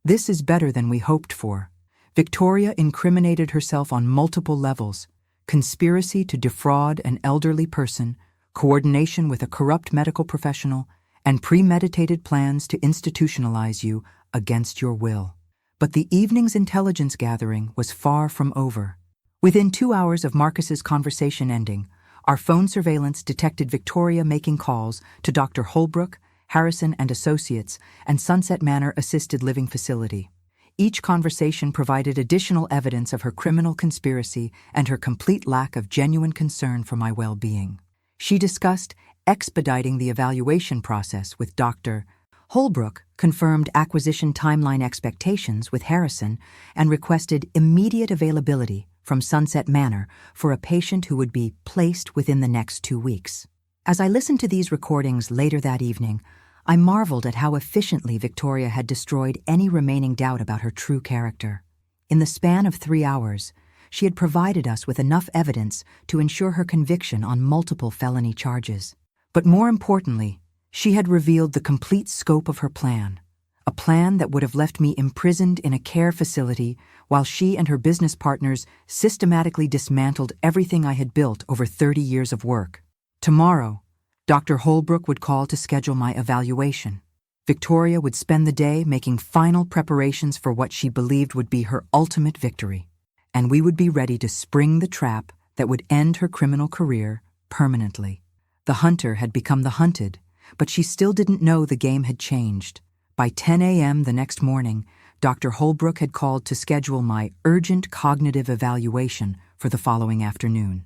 this is better than we hoped for. Victoria incriminated herself on multiple levels: conspiracy to defraud an elderly person, coordination with a corrupt medical professional, and premeditated plans to institutionalize you against your will. But the evening's intelligence gathering was far from over. Within 2 hours of Marcus's conversation ending, our phone surveillance detected Victoria making calls to Dr. Holbrook, Harrison and Associates, and Sunset Manor Assisted Living Facility. Each conversation provided additional evidence of her criminal conspiracy and her complete lack of genuine concern for my well-being. She discussed expediting the evaluation process with Dr. Holbrook, confirmed acquisition timeline expectations with Harrison, and requested immediate availability from Sunset Manor for a patient who would be placed within the next 2 weeks. As I listened to these recordings later that evening, I marveled at how efficiently Victoria had destroyed any remaining doubt about her true character. In the span of 3 hours, she had provided us with enough evidence to ensure her conviction on multiple felony charges. But more importantly, she had revealed the complete scope of her plan, a plan that would have left me imprisoned in a care facility while she and her business partners systematically dismantled everything I had built over 30 years of work. Tomorrow, Dr. Holbrook would call to schedule my evaluation. Victoria would spend the day making final preparations for what she believed would be her ultimate victory, and we would be ready to spring the trap that would end her criminal career permanently. The hunter had become the hunted, but she still didn't know the game had changed. By 10 a.m. the next morning, Dr. Holbrook had called to schedule my urgent cognitive evaluation for the following afternoon.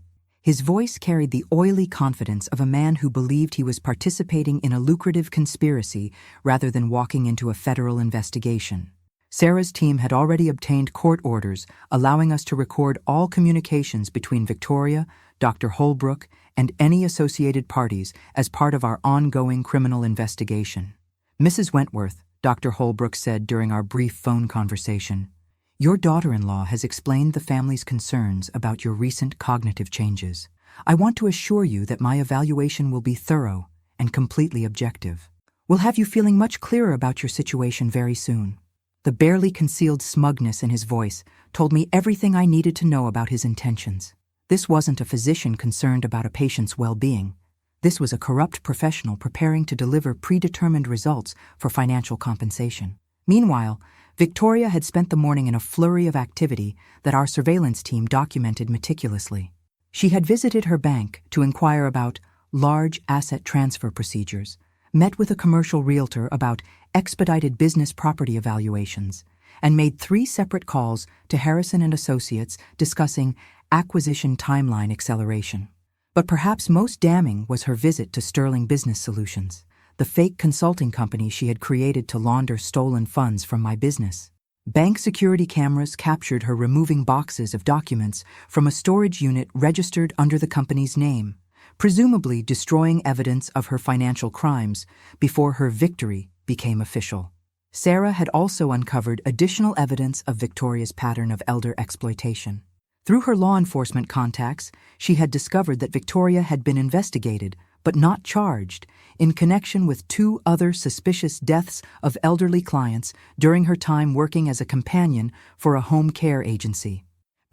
His voice carried the oily confidence of a man who believed he was participating in a lucrative conspiracy rather than walking into a federal investigation. Sarah's team had already obtained court orders allowing us to record all communications between Victoria, Dr. Holbrook, and any associated parties as part of our ongoing criminal investigation. Mrs. Wentworth, Dr. Holbrook said during our brief phone conversation, "Your daughter-in-law has explained the family's concerns about your recent cognitive changes. I want to assure you that my evaluation will be thorough and completely objective. We'll have you feeling much clearer about your situation very soon." The barely concealed smugness in his voice told me everything I needed to know about his intentions. This wasn't a physician concerned about a patient's well-being. This was a corrupt professional preparing to deliver predetermined results for financial compensation. Meanwhile, Victoria had spent the morning in a flurry of activity that our surveillance team documented meticulously. She had visited her bank to inquire about large asset transfer procedures, met with a commercial realtor about expedited business property evaluations, and made 3 separate calls to Harrison and Associates discussing acquisition timeline acceleration. But perhaps most damning was her visit to Sterling Business Solutions, the fake consulting company she had created to launder stolen funds from my business. Bank security cameras captured her removing boxes of documents from a storage unit registered under the company's name, presumably destroying evidence of her financial crimes before her victory became official. Sarah had also uncovered additional evidence of Victoria's pattern of elder exploitation. Through her law enforcement contacts, she had discovered that Victoria had been investigated, but not charged, in connection with 2 other suspicious deaths of elderly clients during her time working as a companion for a home care agency.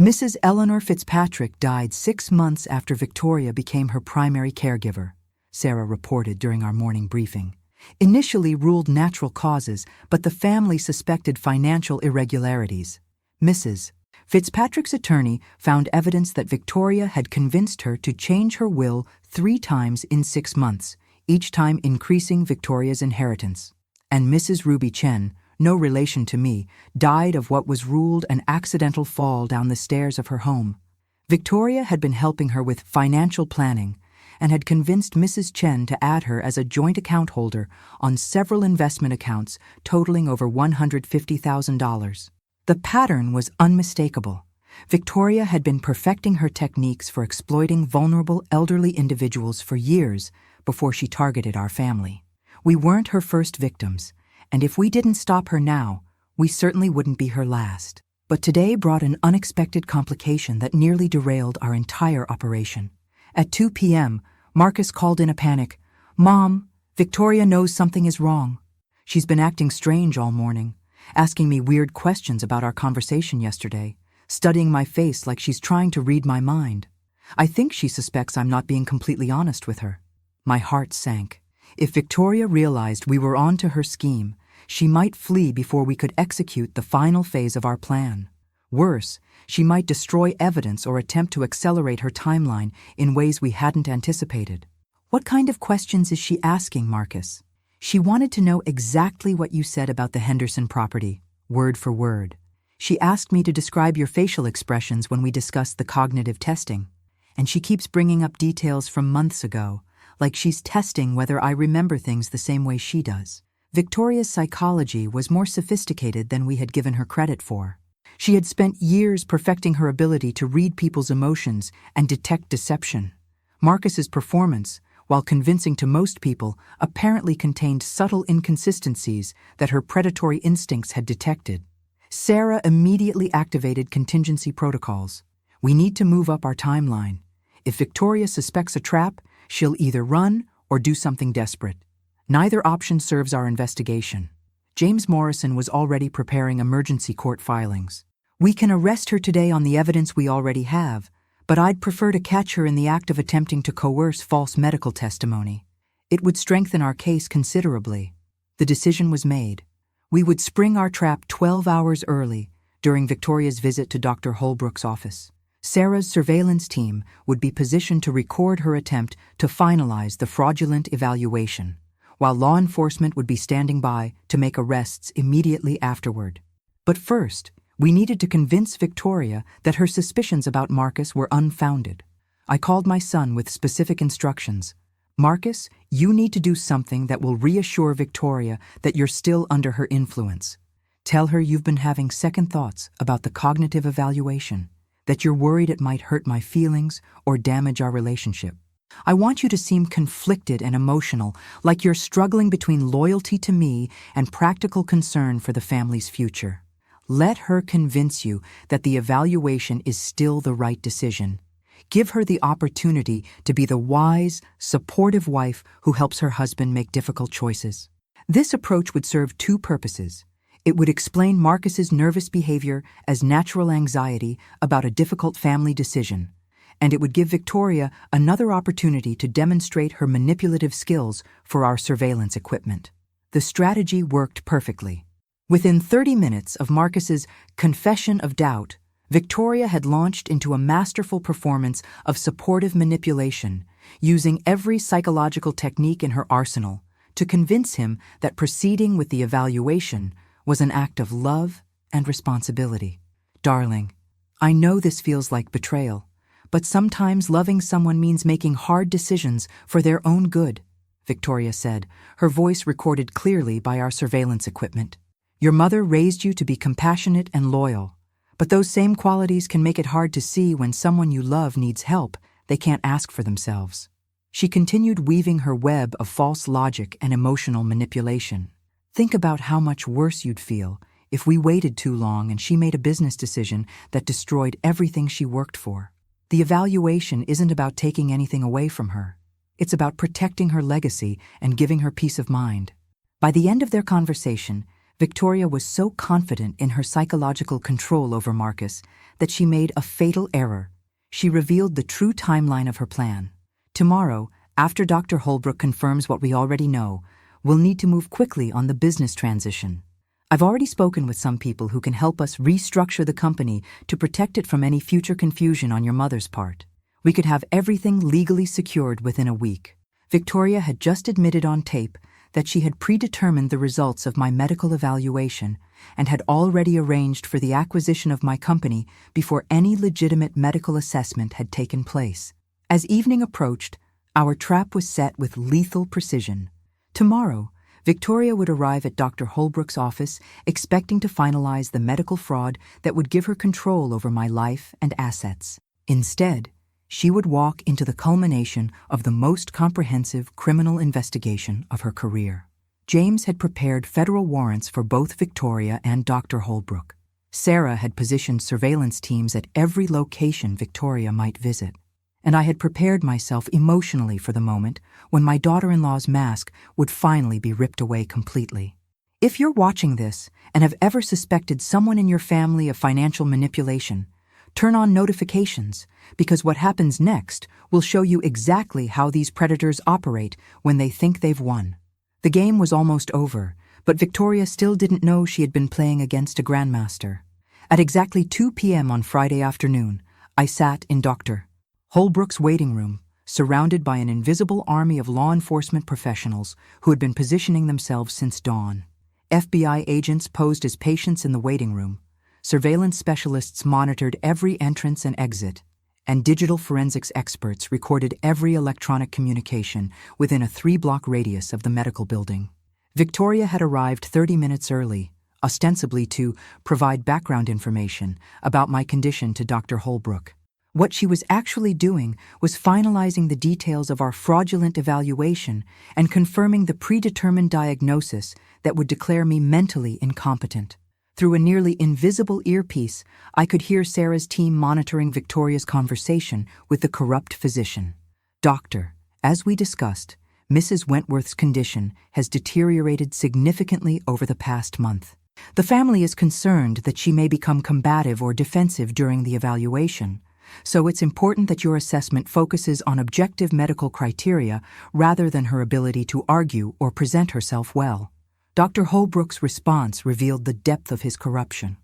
Mrs. Eleanor Fitzpatrick died 6 months after Victoria became her primary caregiver, Sarah reported during our morning briefing. Initially ruled natural causes, but the family suspected financial irregularities. Mrs. Fitzpatrick's attorney found evidence that Victoria had convinced her to change her will 3 times in 6 months, each time increasing Victoria's inheritance. And Mrs. Ruby Chen, no relation to me, died of what was ruled an accidental fall down the stairs of her home. Victoria had been helping her with financial planning and had convinced Mrs. Chen to add her as a joint account holder on several investment accounts totaling over $150,000. The pattern was unmistakable. Victoria had been perfecting her techniques for exploiting vulnerable elderly individuals for years before she targeted our family. We weren't her first victims, and if we didn't stop her now, we certainly wouldn't be her last. But today brought an unexpected complication that nearly derailed our entire operation. At 2 p.m., Marcus called in a panic. "Mom, Victoria knows something is wrong. She's been acting strange all morning, asking me weird questions about our conversation yesterday, studying my face like she's trying to read my mind. I think she suspects I'm not being completely honest with her." My heart sank. If Victoria realized we were on to her scheme, she might flee before we could execute the final phase of our plan. Worse, she might destroy evidence or attempt to accelerate her timeline in ways we hadn't anticipated. "What kind of questions is she asking, Marcus?" "She wanted to know exactly what you said about the Henderson property, word for word. She asked me to describe your facial expressions when we discussed the cognitive testing. And she keeps bringing up details from months ago, like she's testing whether I remember things the same way she does." Victoria's psychology was more sophisticated than we had given her credit for. She had spent years perfecting her ability to read people's emotions and detect deception. Marcus's performance, while convincing to most people, apparently contained subtle inconsistencies that her predatory instincts had detected. Sarah immediately activated contingency protocols. We need to move up our timeline. If Victoria suspects a trap, she'll either run or do something desperate. Neither option serves our investigation. James Morrison was already preparing emergency court filings. "We can arrest her today on the evidence we already have, but I'd prefer to catch her in the act of attempting to coerce false medical testimony. It would strengthen our case considerably." The decision was made. We would spring our trap 12 hours early during Victoria's visit to Dr. Holbrook's office. Sarah's surveillance team would be positioned to record her attempt to finalize the fraudulent evaluation, while law enforcement would be standing by to make arrests immediately afterward. But first, we needed to convince Victoria that her suspicions about Marcus were unfounded. I called my son with specific instructions. "Marcus, you need to do something that will reassure Victoria that you're still under her influence. Tell her you've been having second thoughts about the cognitive evaluation, that you're worried it might hurt my feelings or damage our relationship. I want you to seem conflicted and emotional, like you're struggling between loyalty to me and practical concern for the family's future. Let her convince you that the evaluation is still the right decision. Give her the opportunity to be the wise, supportive wife who helps her husband make difficult choices." This approach would serve 2 purposes. It would explain Marcus's nervous behavior as natural anxiety about a difficult family decision, and it would give Victoria another opportunity to demonstrate her manipulative skills for our surveillance equipment. The strategy worked perfectly. Within 30 minutes of Marcus's confession of doubt, Victoria had launched into a masterful performance of supportive manipulation, using every psychological technique in her arsenal to convince him that proceeding with the evaluation was an act of love and responsibility. "Darling, I know this feels like betrayal, but sometimes loving someone means making hard decisions for their own good," Victoria said, her voice recorded clearly by our surveillance equipment. "Your mother raised you to be compassionate and loyal, but those same qualities can make it hard to see when someone you love needs help they can't ask for themselves." She continued weaving her web of false logic and emotional manipulation. "Think about how much worse you'd feel if we waited too long and she made a business decision that destroyed everything she worked for. The evaluation isn't about taking anything away from her. It's about protecting her legacy and giving her peace of mind." By the end of their conversation, Victoria was so confident in her psychological control over Marcus that she made a fatal error. She revealed the true timeline of her plan. Tomorrow, after Dr. Holbrook confirms what we already know, we'll need to move quickly on the business transition. I've already spoken with some people who can help us restructure the company to protect it from any future confusion on your mother's part. We could have everything legally secured within a week. Victoria had just admitted on tape that she had predetermined the results of my medical evaluation and had already arranged for the acquisition of my company before any legitimate medical assessment had taken place. As evening approached, our trap was set with lethal precision. Tomorrow, Victoria would arrive at Dr. Holbrook's office expecting to finalize the medical fraud that would give her control over my life and assets. Instead, she would walk into the culmination of the most comprehensive criminal investigation of her career. James had prepared federal warrants for both Victoria and Dr. Holbrook. Sarah had positioned surveillance teams at every location Victoria might visit. And I had prepared myself emotionally for the moment when my daughter-in-law's mask would finally be ripped away completely. If you're watching this and have ever suspected someone in your family of financial manipulation, turn on notifications, because what happens next will show you exactly how these predators operate when they think they've won. The game was almost over, but Victoria still didn't know she had been playing against a grandmaster. At exactly 2 p.m. on Friday afternoon, I sat in Dr. Holbrook's waiting room, surrounded by an invisible army of law enforcement professionals who had been positioning themselves since dawn. FBI agents posed as patients in the waiting room. Surveillance specialists monitored every entrance and exit, and digital forensics experts recorded every electronic communication within a 3-block radius of the medical building. Victoria had arrived 30 minutes early, ostensibly to provide background information about my condition to Dr. Holbrook. What she was actually doing was finalizing the details of our fraudulent evaluation and confirming the predetermined diagnosis that would declare me mentally incompetent. Through a nearly invisible earpiece, I could hear Sarah's team monitoring Victoria's conversation with the corrupt physician. Doctor, as we discussed, Mrs. Wentworth's condition has deteriorated significantly over the past month. The family is concerned that she may become combative or defensive during the evaluation, so it's important that your assessment focuses on objective medical criteria rather than her ability to argue or present herself well. Dr. Holbrook's response revealed the depth of his corruption.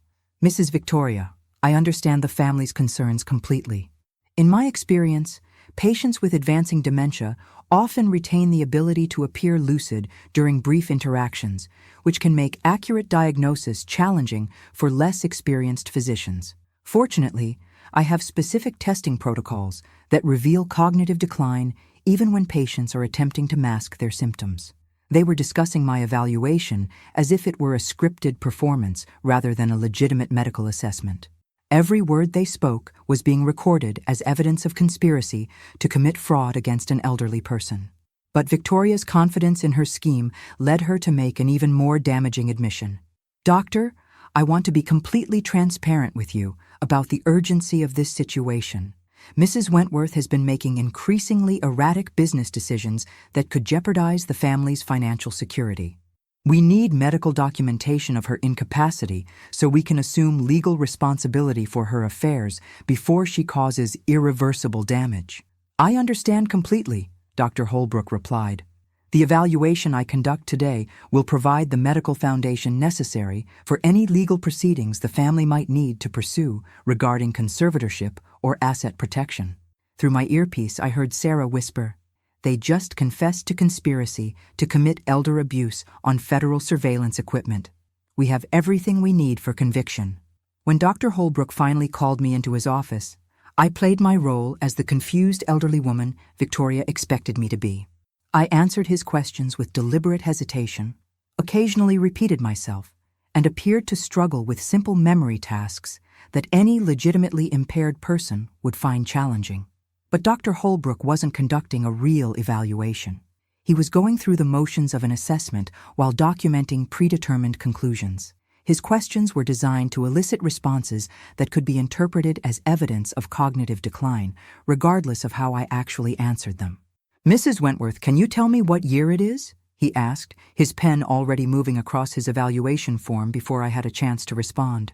Mrs. Victoria, I understand the family's concerns completely. In my experience, patients with advancing dementia often retain the ability to appear lucid during brief interactions, which can make accurate diagnosis challenging for less experienced physicians. Fortunately, I have specific testing protocols that reveal cognitive decline even when patients are attempting to mask their symptoms. They were discussing my evaluation as if it were a scripted performance rather than a legitimate medical assessment. Every word they spoke was being recorded as evidence of conspiracy to commit fraud against an elderly person. But Victoria's confidence in her scheme led her to make an even more damaging admission. Doctor, I want to be completely transparent with you about the urgency of this situation. Mrs. Wentworth has been making increasingly erratic business decisions that could jeopardize the family's financial security. We need medical documentation of her incapacity so we can assume legal responsibility for her affairs before she causes irreversible damage. I understand completely, Dr. Holbrook replied. The evaluation I conduct today will provide the medical foundation necessary for any legal proceedings the family might need to pursue regarding conservatorship or asset protection. Through my earpiece, I heard Sarah whisper, "They just confessed to conspiracy to commit elder abuse on federal surveillance equipment. We have everything we need for conviction." When Dr. Holbrook finally called me into his office, I played my role as the confused elderly woman Victoria expected me to be. I answered his questions with deliberate hesitation, occasionally repeated myself, and appeared to struggle with simple memory tasks that any legitimately impaired person would find challenging. But Dr. Holbrook wasn't conducting a real evaluation. He was going through the motions of an assessment while documenting predetermined conclusions. His questions were designed to elicit responses that could be interpreted as evidence of cognitive decline, regardless of how I actually answered them. "Mrs. Wentworth, can you tell me what year it is?" he asked, his pen already moving across his evaluation form before I had a chance to respond.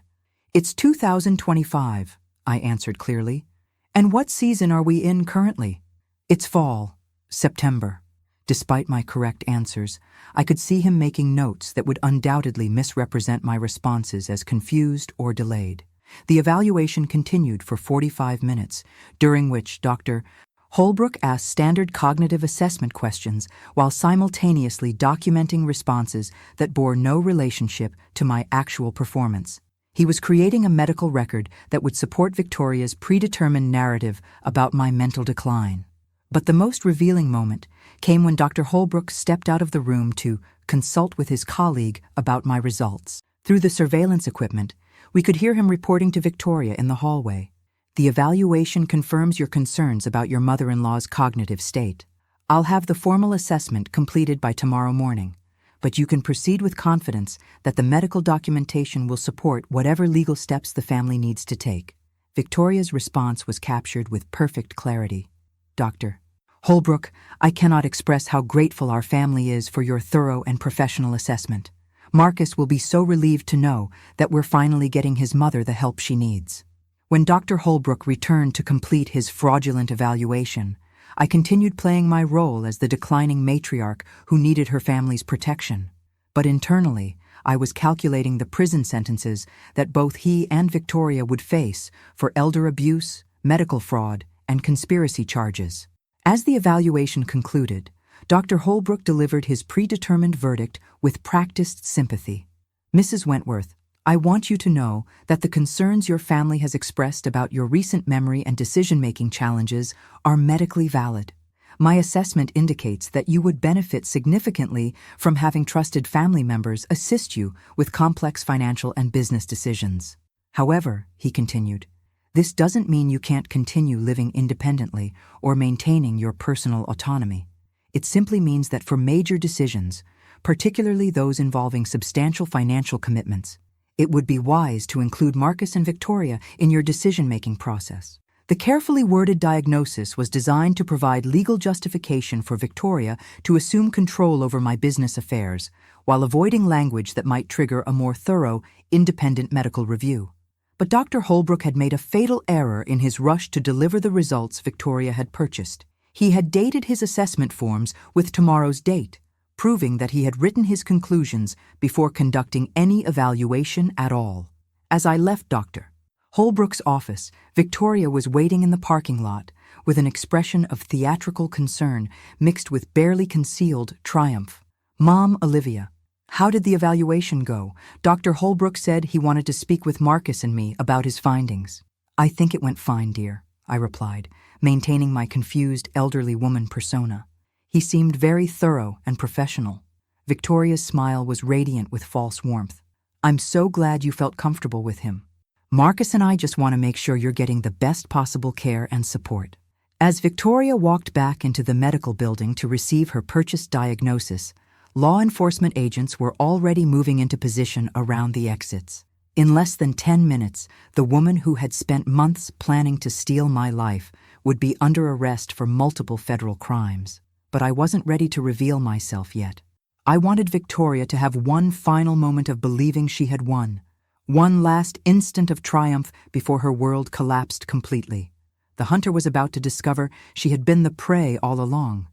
It's 2025, I answered clearly. And what season are we in currently? It's fall, September. Despite my correct answers, I could see him making notes that would undoubtedly misrepresent my responses as confused or delayed. The evaluation continued for 45 minutes, during which Dr. Holbrook asked standard cognitive assessment questions while simultaneously documenting responses that bore no relationship to my actual performance. He was creating a medical record that would support Victoria's predetermined narrative about my mental decline. But the most revealing moment came when Dr. Holbrook stepped out of the room to consult with his colleague about my results. Through the surveillance equipment, we could hear him reporting to Victoria in the hallway. The evaluation confirms your concerns about your mother-in-law's cognitive state. I'll have the formal assessment completed by tomorrow morning, but you can proceed with confidence that the medical documentation will support whatever legal steps the family needs to take. Victoria's response was captured with perfect clarity. Dr. Holbrook, I cannot express how grateful our family is for your thorough and professional assessment. Marcus will be so relieved to know that we're finally getting his mother the help she needs. When Dr. Holbrook returned to complete his fraudulent evaluation, I continued playing my role as the declining matriarch who needed her family's protection. But internally, I was calculating the prison sentences that both he and Victoria would face for elder abuse, medical fraud, and conspiracy charges. As the evaluation concluded, Dr. Holbrook delivered his predetermined verdict with practiced sympathy. Mrs. Wentworth, I want you to know that the concerns your family has expressed about your recent memory and decision-making challenges are medically valid. My assessment indicates that you would benefit significantly from having trusted family members assist you with complex financial and business decisions. However, he continued, this doesn't mean you can't continue living independently or maintaining your personal autonomy. It simply means that for major decisions, particularly those involving substantial financial commitments, it would be wise to include Marcus and Victoria in your decision-making process. The carefully worded diagnosis was designed to provide legal justification for Victoria to assume control over my business affairs, while avoiding language that might trigger a more thorough, independent medical review. But Dr. Holbrook had made a fatal error in his rush to deliver the results Victoria had purchased. He had dated his assessment forms with tomorrow's date, proving that he had written his conclusions before conducting any evaluation at all. As I left Dr. Holbrook's office, Victoria was waiting in the parking lot with an expression of theatrical concern mixed with barely concealed triumph. Mom, Olivia, how did the evaluation go? Dr. Holbrook said he wanted to speak with Marcus and me about his findings. I think it went fine, dear, I replied, maintaining my confused elderly woman persona. He seemed very thorough and professional. Victoria's smile was radiant with false warmth. I'm so glad you felt comfortable with him. Marcus and I just want to make sure you're getting the best possible care and support. As Victoria walked back into the medical building to receive her purchased diagnosis, law enforcement agents were already moving into position around the exits. In less than 10 minutes, the woman who had spent months planning to steal my life would be under arrest for multiple federal crimes. But I wasn't ready to reveal myself yet. I wanted Victoria to have one final moment of believing she had won, one last instant of triumph before her world collapsed completely. The hunter was about to discover she had been the prey all along.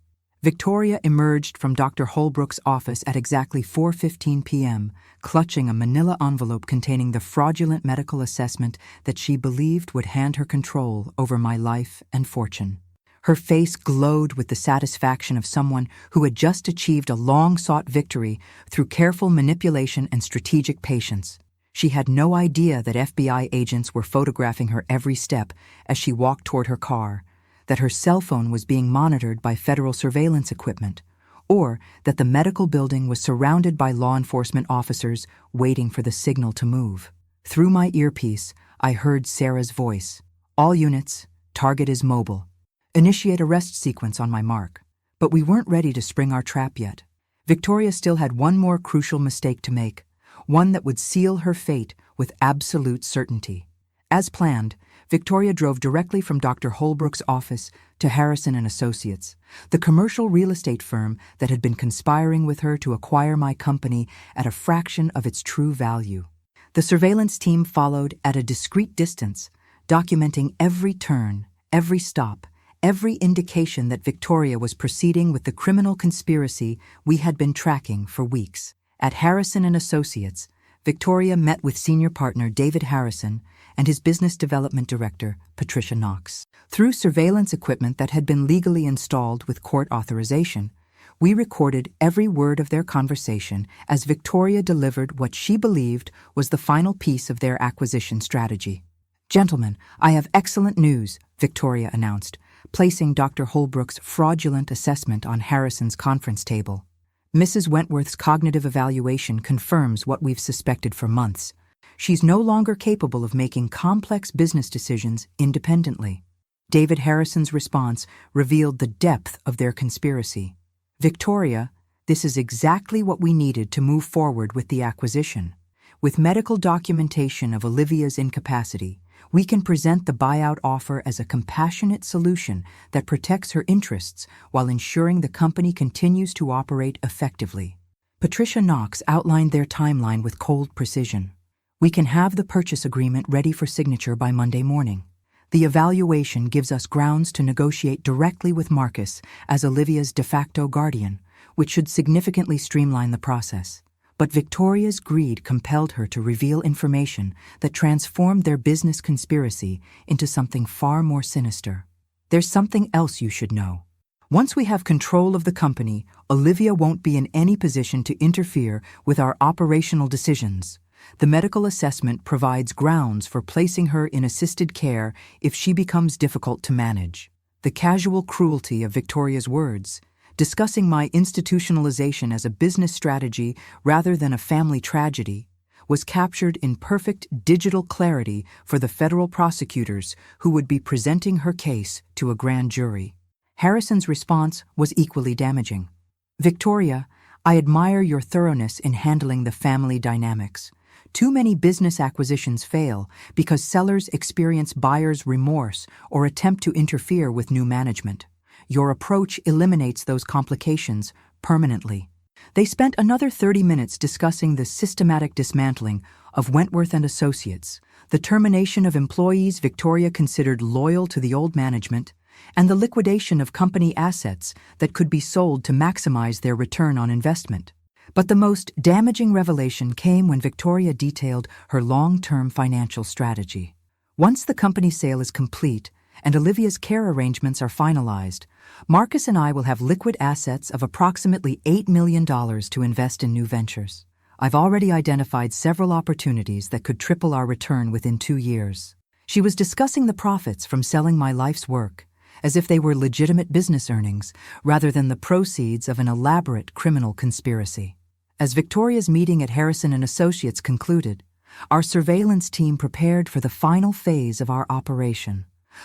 Victoria emerged from Dr. Holbrook's office at exactly 4:15 p.m., clutching a manila envelope containing the fraudulent medical assessment that she believed would hand her control over my life and fortune. Her face glowed with the satisfaction of someone who had just achieved a long-sought victory through careful manipulation and strategic patience. She had no idea that FBI agents were photographing her every step as she walked toward her car, that her cell phone was being monitored by federal surveillance equipment, or that the medical building was surrounded by law enforcement officers waiting for the signal to move. Through my earpiece, I heard Sarah's voice. All units, target is mobile. Initiate arrest sequence on my mark. But we weren't ready to spring our trap yet. Victoria still had one more crucial mistake to make, one that would seal her fate with absolute certainty. As planned, Victoria drove directly from Dr. Holbrook's office to Harrison and Associates, the commercial real estate firm that had been conspiring with her to acquire my company at a fraction of its true value. The surveillance team followed at a discreet distance, documenting every turn, every stop, every indication that Victoria was proceeding with the criminal conspiracy we had been tracking for weeks. At Harrison and Associates, Victoria met with senior partner David Harrison and his business development director, Patricia Knox. Through surveillance equipment that had been legally installed with court authorization, we recorded every word of their conversation as Victoria delivered what she believed was the final piece of their acquisition strategy. "Gentlemen, I have excellent news," Victoria announced, placing Dr. Holbrook's fraudulent assessment on Harrison's conference table. "Mrs. Wentworth's cognitive evaluation confirms what we've suspected for months. She's no longer capable of making complex business decisions independently." David Harrison's response revealed the depth of their conspiracy. "Victoria, this is exactly what we needed to move forward with the acquisition. With medical documentation of Olivia's incapacity, we can present the buyout offer as a compassionate solution that protects her interests while ensuring the company continues to operate effectively." Patricia Knox outlined their timeline with cold precision. "We can have the purchase agreement ready for signature by Monday morning. The evaluation gives us grounds to negotiate directly with Marcus as Olivia's de facto guardian, which should significantly streamline the process. But Victoria's greed compelled her to reveal information that transformed their business conspiracy into something far more sinister. There's something else you should know. Once we have control of the company, Olivia won't be in any position to interfere with our operational decisions. The medical assessment provides grounds for placing her in assisted care if she becomes difficult to manage." The casual cruelty of Victoria's words, discussing my institutionalization as a business strategy rather than a family tragedy, was captured in perfect digital clarity for the federal prosecutors who would be presenting her case to a grand jury. Harrison's response was equally damaging. "Victoria, I admire your thoroughness in handling the family dynamics. Too many business acquisitions fail because sellers experience buyer's remorse or attempt to interfere with new management. Your approach eliminates those complications permanently." They spent another 30 minutes discussing the systematic dismantling of Wentworth and Associates, the termination of employees Victoria considered loyal to the old management, and the liquidation of company assets that could be sold to maximize their return on investment. But the most damaging revelation came when Victoria detailed her long-term financial strategy. "Once the company sale is complete and Olivia's care arrangements are finalized, Marcus and I will have liquid assets of approximately $8 million to invest in new ventures. I've already identified several opportunities that could triple our return within 2 years." She was discussing the profits from selling my life's work, as if they were legitimate business earnings rather than the proceeds of an elaborate criminal conspiracy. As Victoria's meeting at Harrison and Associates concluded, our surveillance team prepared for the final phase of our operation.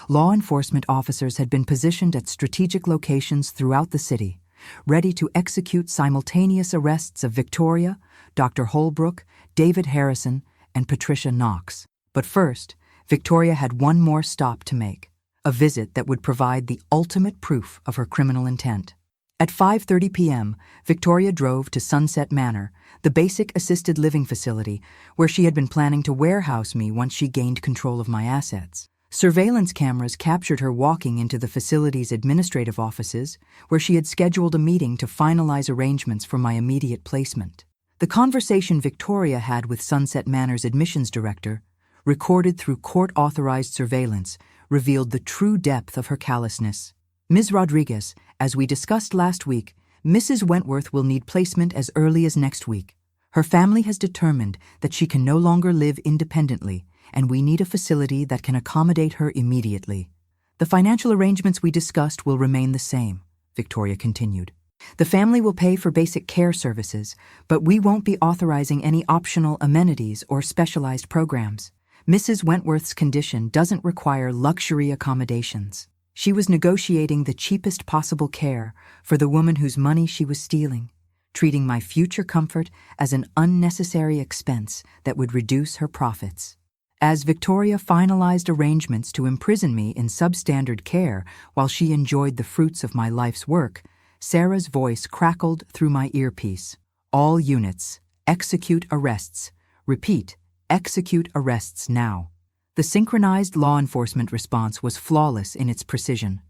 Law enforcement officers had been positioned at strategic locations throughout the city, ready to execute simultaneous arrests of Victoria, Dr. Holbrook, David Harrison, and Patricia Knox. But first, Victoria had one more stop to make, a visit that would provide the ultimate proof of her criminal intent. At 5:30 p.m., Victoria drove to Sunset Manor, the basic assisted living facility where she had been planning to warehouse me once she gained control of my assets. Surveillance cameras captured her walking into the facility's administrative offices, where she had scheduled a meeting to finalize arrangements for my immediate placement. The conversation Victoria had with Sunset Manor's admissions director, recorded through court-authorized surveillance, revealed the true depth of her callousness. "Ms. Rodriguez, as we discussed last week, Mrs. Wentworth will need placement as early as next week. Her family has determined that she can no longer live independently, and we need a facility that can accommodate her immediately. The financial arrangements we discussed will remain the same," Victoria continued. "The family will pay for basic care services, but we won't be authorizing any optional amenities or specialized programs. Mrs. Wentworth's condition doesn't require luxury accommodations. She was negotiating the cheapest possible care for the woman whose money she was stealing, treating my future comfort as an unnecessary expense that would reduce her profits." As Victoria finalized arrangements to imprison me in substandard care while she enjoyed the fruits of my life's work, Sarah's voice crackled through my earpiece. All units, execute arrests. Repeat, execute arrests now. The synchronized law enforcement response was flawless in its precision.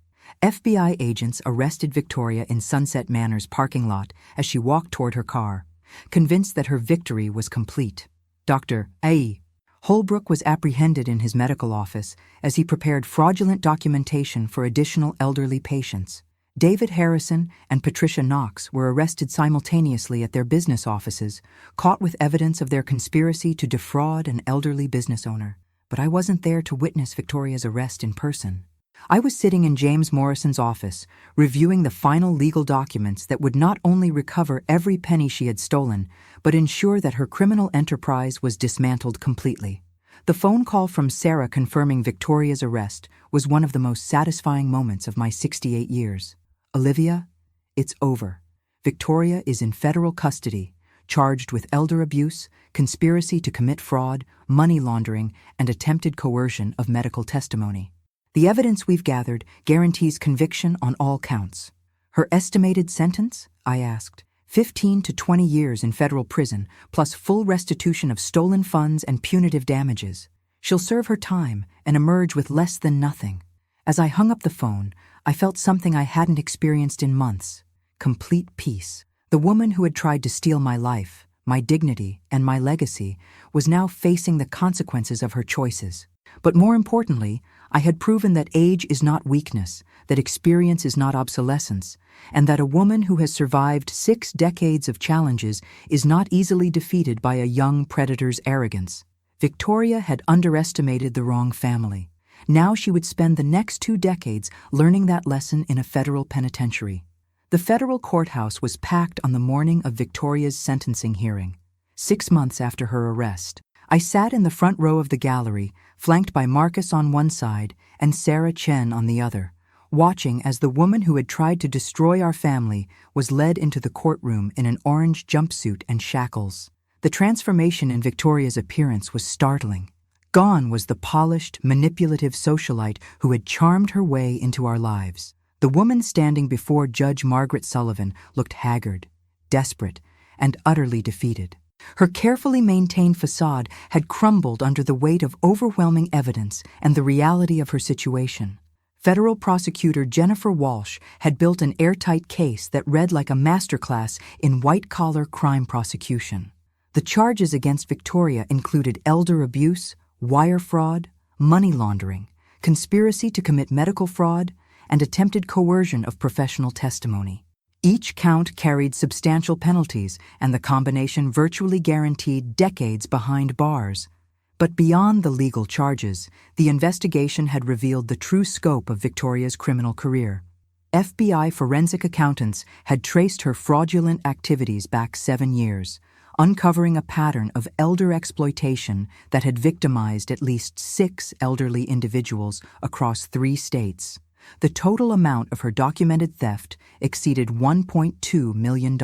FBI agents arrested Victoria in Sunset Manor's parking lot as she walked toward her car, convinced that her victory was complete. Dr. A. Holbrook was apprehended in his medical office as he prepared fraudulent documentation for additional elderly patients. David Harrison and Patricia Knox were arrested simultaneously at their business offices, caught with evidence of their conspiracy to defraud an elderly business owner. But I wasn't there to witness Victoria's arrest in person. I was sitting in James Morrison's office, reviewing the final legal documents that would not only recover every penny she had stolen, but ensure that her criminal enterprise was dismantled completely. The phone call from Sarah confirming Victoria's arrest was one of the most satisfying moments of my 68 years. Olivia, it's over. Victoria is in federal custody, charged with elder abuse, conspiracy to commit fraud, money laundering, and attempted coercion of medical testimony. The evidence we've gathered guarantees conviction on all counts. Her estimated sentence? I asked. 15 to 20 years in federal prison, plus full restitution of stolen funds and punitive damages. She'll serve her time and emerge with less than nothing. As I hung up the phone, I felt something I hadn't experienced in months. Complete peace. The woman who had tried to steal my life, my dignity, and my legacy was now facing the consequences of her choices. But more importantly, I had proven that age is not weakness, that experience is not obsolescence, and that a woman who has survived 6 decades of challenges is not easily defeated by a young predator's arrogance. Victoria had underestimated the wrong family. Now she would spend the next 2 decades learning that lesson in a federal penitentiary. The federal courthouse was packed on the morning of Victoria's sentencing hearing, 6 months after her arrest. I sat in the front row of the gallery, flanked by Marcus on one side and Sarah Chen on the other, watching as the woman who had tried to destroy our family was led into the courtroom in an orange jumpsuit and shackles. The transformation in Victoria's appearance was startling. Gone was the polished, manipulative socialite who had charmed her way into our lives. The woman standing before Judge Margaret Sullivan looked haggard, desperate, and utterly defeated. Her carefully maintained facade had crumbled under the weight of overwhelming evidence and the reality of her situation. Federal prosecutor Jennifer Walsh had built an airtight case that read like a masterclass in white-collar crime prosecution. The charges against Victoria included elder abuse, wire fraud, money laundering, conspiracy to commit medical fraud, and attempted coercion of professional testimony. Each count carried substantial penalties, and the combination virtually guaranteed decades behind bars. But beyond the legal charges, the investigation had revealed the true scope of Victoria's criminal career. FBI forensic accountants had traced her fraudulent activities back 7 years, uncovering a pattern of elder exploitation that had victimized at least 6 elderly individuals across 3 states. The total amount of her documented theft exceeded $1.2 million.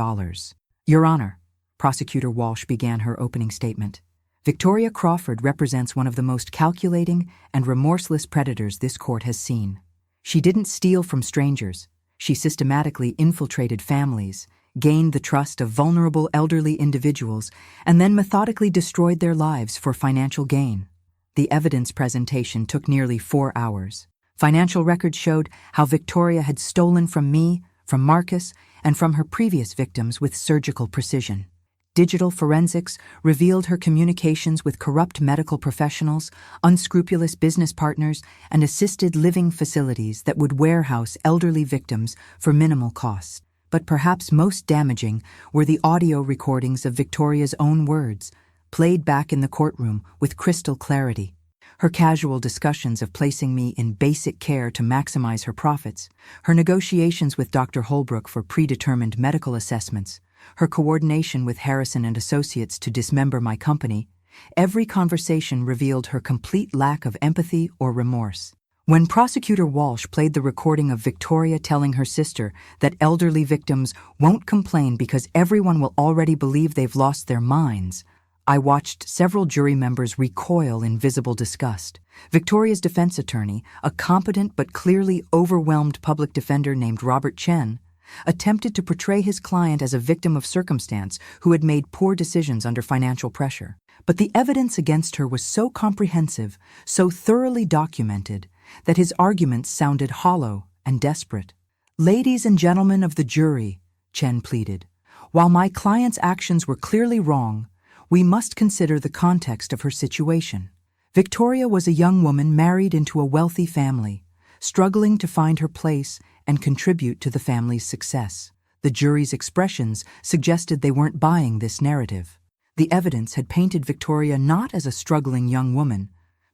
Your Honor, Prosecutor Walsh began her opening statement. Victoria Crawford represents one of the most calculating and remorseless predators this court has seen. She didn't steal from strangers. She systematically infiltrated families, gained the trust of vulnerable elderly individuals, and then methodically destroyed their lives for financial gain. The evidence presentation took nearly 4 hours. Financial records showed how Victoria had stolen from me, from Marcus, and from her previous victims with surgical precision. Digital forensics revealed her communications with corrupt medical professionals, unscrupulous business partners, and assisted living facilities that would warehouse elderly victims for minimal cost. But perhaps most damaging were the audio recordings of Victoria's own words, played back in the courtroom with crystal clarity. Her casual discussions of placing me in basic care to maximize her profits, her negotiations with Dr. Holbrook for predetermined medical assessments, her coordination with Harrison and Associates to dismember my company, every conversation revealed her complete lack of empathy or remorse. When Prosecutor Walsh played the recording of Victoria telling her sister that elderly victims won't complain because everyone will already believe they've lost their minds, I watched several jury members recoil in visible disgust. Victoria's defense attorney, a competent but clearly overwhelmed public defender named Robert Chen, attempted to portray his client as a victim of circumstance who had made poor decisions under financial pressure. But the evidence against her was so comprehensive, so thoroughly documented, that his arguments sounded hollow and desperate. "Ladies and gentlemen of the jury," Chen pleaded, "while my client's actions were clearly wrong, we must consider the context of her situation. Victoria was a young woman married into a wealthy family, struggling to find her place and contribute to the family's success. The jury's expressions suggested they weren't buying this narrative. The evidence had painted Victoria not as a struggling young woman,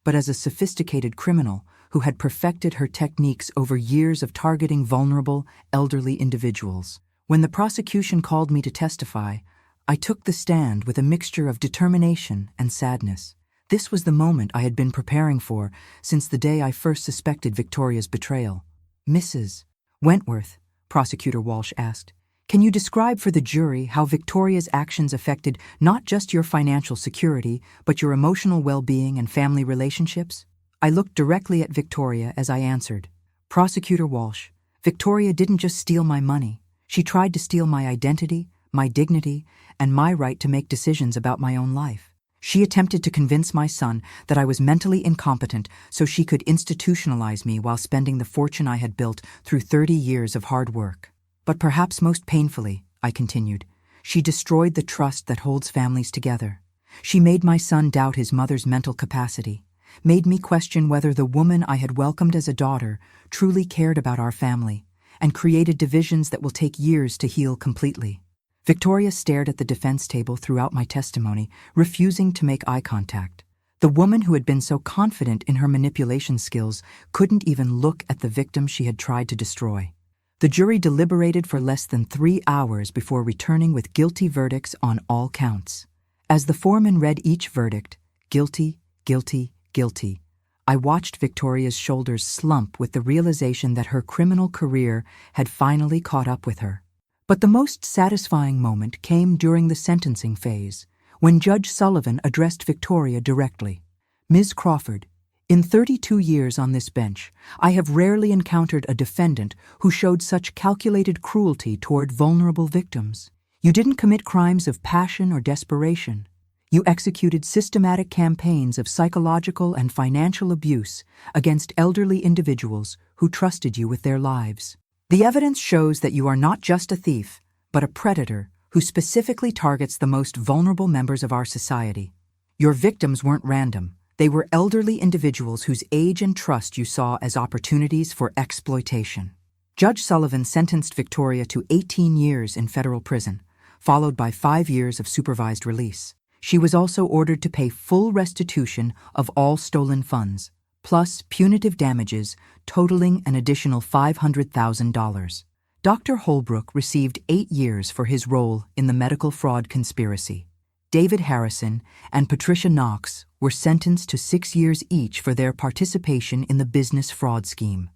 but as a sophisticated criminal who had perfected her techniques over years of targeting vulnerable, elderly individuals. When the prosecution called me to testify, I took the stand with a mixture of determination and sadness. This was the moment I had been preparing for since the day I first suspected Victoria's betrayal. "Mrs. Wentworth," Prosecutor Walsh asked, "can you describe for the jury how Victoria's actions affected not just your financial security, but your emotional well-being and family relationships?" I looked directly at Victoria as I answered, "Prosecutor Walsh, Victoria didn't just steal my money. She tried to steal my identity, my dignity, and my right to make decisions about my own life. She attempted to convince my son that I was mentally incompetent so she could institutionalize me while spending the fortune I had built through 30 years of hard work. But perhaps most painfully," I continued, "she destroyed the trust that holds families together. She made my son doubt his mother's mental capacity, made me question whether the woman I had welcomed as a daughter truly cared about our family, and created divisions that will take years to heal completely." Victoria stared at the defense table throughout my testimony, refusing to make eye contact. The woman who had been so confident in her manipulation skills couldn't even look at the victim she had tried to destroy. The jury deliberated for less than 3 hours before returning with guilty verdicts on all counts. As the foreman read each verdict, guilty, guilty, guilty, I watched Victoria's shoulders slump with the realization that her criminal career had finally caught up with her. But the most satisfying moment came during the sentencing phase, when Judge Sullivan addressed Victoria directly. "Ms. Crawford, in 32 years on this bench, I have rarely encountered a defendant who showed such calculated cruelty toward vulnerable victims. You didn't commit crimes of passion or desperation. You executed systematic campaigns of psychological and financial abuse against elderly individuals who trusted you with their lives. The evidence shows that you are not just a thief, but a predator who specifically targets the most vulnerable members of our society. Your victims weren't random. They were elderly individuals whose age and trust you saw as opportunities for exploitation." Judge Sullivan sentenced Victoria to 18 years in federal prison, followed by 5 years of supervised release. She was also ordered to pay full restitution of all stolen funds, plus punitive damages totaling an additional $500,000. Dr. Holbrook received 8 years for his role in the medical fraud conspiracy. David Harrison and Patricia Knox were sentenced to 6 years each for their participation in the business fraud scheme.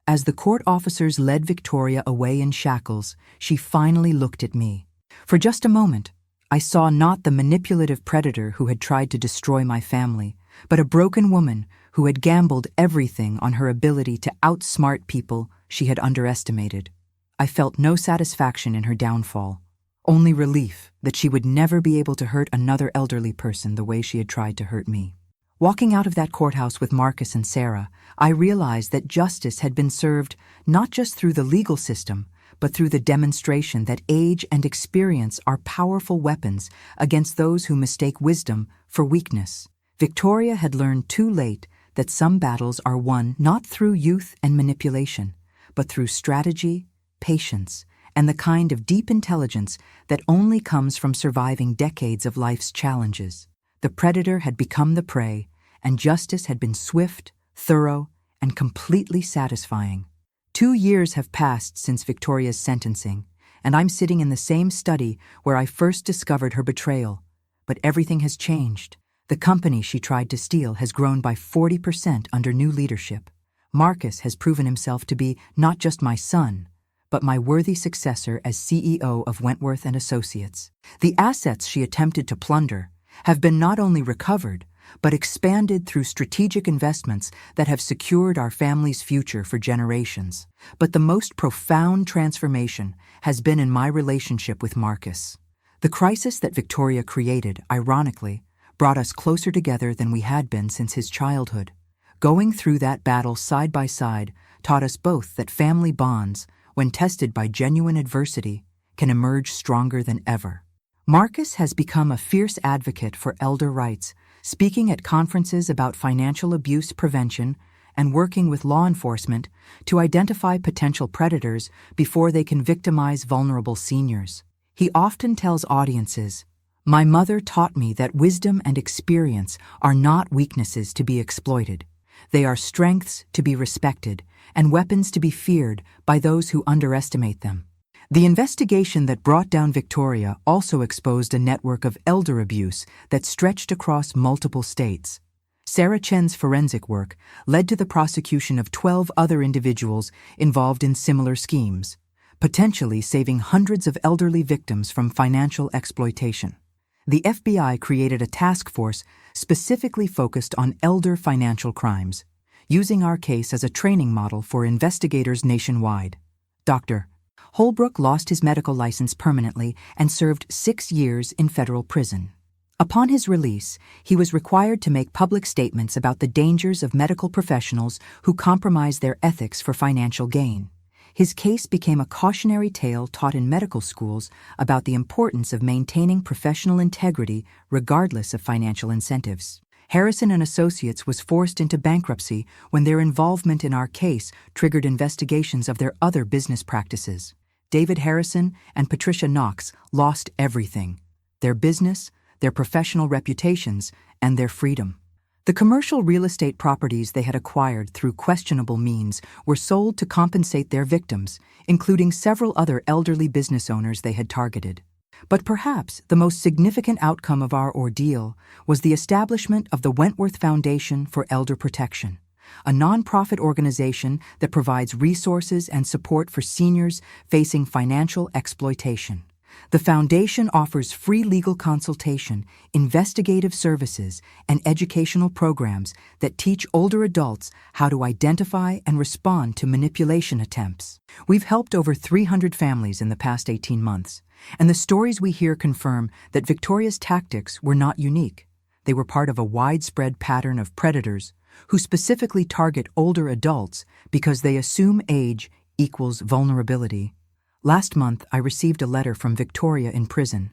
As the court officers led Victoria away in shackles, she finally looked at me. For just a moment, I saw not the manipulative predator who had tried to destroy my family, but a broken woman who had gambled everything on her ability to outsmart people she had underestimated. I felt no satisfaction in her downfall, only relief that she would never be able to hurt another elderly person the way she had tried to hurt me. Walking out of that courthouse with Marcus and Sarah, I realized that justice had been served not just through the legal system, but through the demonstration that age and experience are powerful weapons against those who mistake wisdom for weakness. Victoria had learned too late that some battles are won not through youth and manipulation, but through strategy, patience, and the kind of deep intelligence that only comes from surviving decades of life's challenges. The predator had become the prey, and justice had been swift, thorough, and completely satisfying. 2 years have passed since Victoria's sentencing, and I'm sitting in the same study where I first discovered her betrayal. But everything has changed. The company she tried to steal has grown by 40% under new leadership. Marcus has proven himself to be not just my son, but my worthy successor as CEO of Wentworth and Associates. The assets she attempted to plunder have been not only recovered, but expanded through strategic investments that have secured our family's future for generations. But the most profound transformation has been in my relationship with Marcus. The crisis that Victoria created, ironically, brought us closer together than we had been since his childhood. Going through that battle side by side taught us both that family bonds, when tested by genuine adversity, can emerge stronger than ever. Marcus has become a fierce advocate for elder rights, speaking at conferences about financial abuse prevention and working with law enforcement to identify potential predators before they can victimize vulnerable seniors. He often tells audiences, "My mother taught me that wisdom and experience are not weaknesses to be exploited. They are strengths to be respected and weapons to be feared by those who underestimate them." The investigation that brought down Victoria also exposed a network of elder abuse that stretched across multiple states. Sarah Chen's forensic work led to the prosecution of 12 other individuals involved in similar schemes, potentially saving hundreds of elderly victims from financial exploitation. The FBI created a task force specifically focused on elder financial crimes, using our case as a training model for investigators nationwide. Dr. Holbrook lost his medical license permanently and served 6 years in federal prison. Upon his release, he was required to make public statements about the dangers of medical professionals who compromise their ethics for financial gain. His case became a cautionary tale taught in medical schools about the importance of maintaining professional integrity regardless of financial incentives. Harrison and Associates was forced into bankruptcy when their involvement in our case triggered investigations of their other business practices. David Harrison and Patricia Knox lost everything: their business, their professional reputations, and their freedom. The commercial real estate properties they had acquired through questionable means were sold to compensate their victims, including several other elderly business owners they had targeted. But perhaps the most significant outcome of our ordeal was the establishment of the Wentworth Foundation for Elder Protection, a nonprofit organization that provides resources and support for seniors facing financial exploitation. The foundation offers free legal consultation, investigative services, and educational programs that teach older adults how to identify and respond to manipulation attempts. We've helped over 300 families in the past 18 months, and the stories we hear confirm that Victoria's tactics were not unique. They were part of a widespread pattern of predators who specifically target older adults because they assume age equals vulnerability. Last month, I received a letter from Victoria in prison.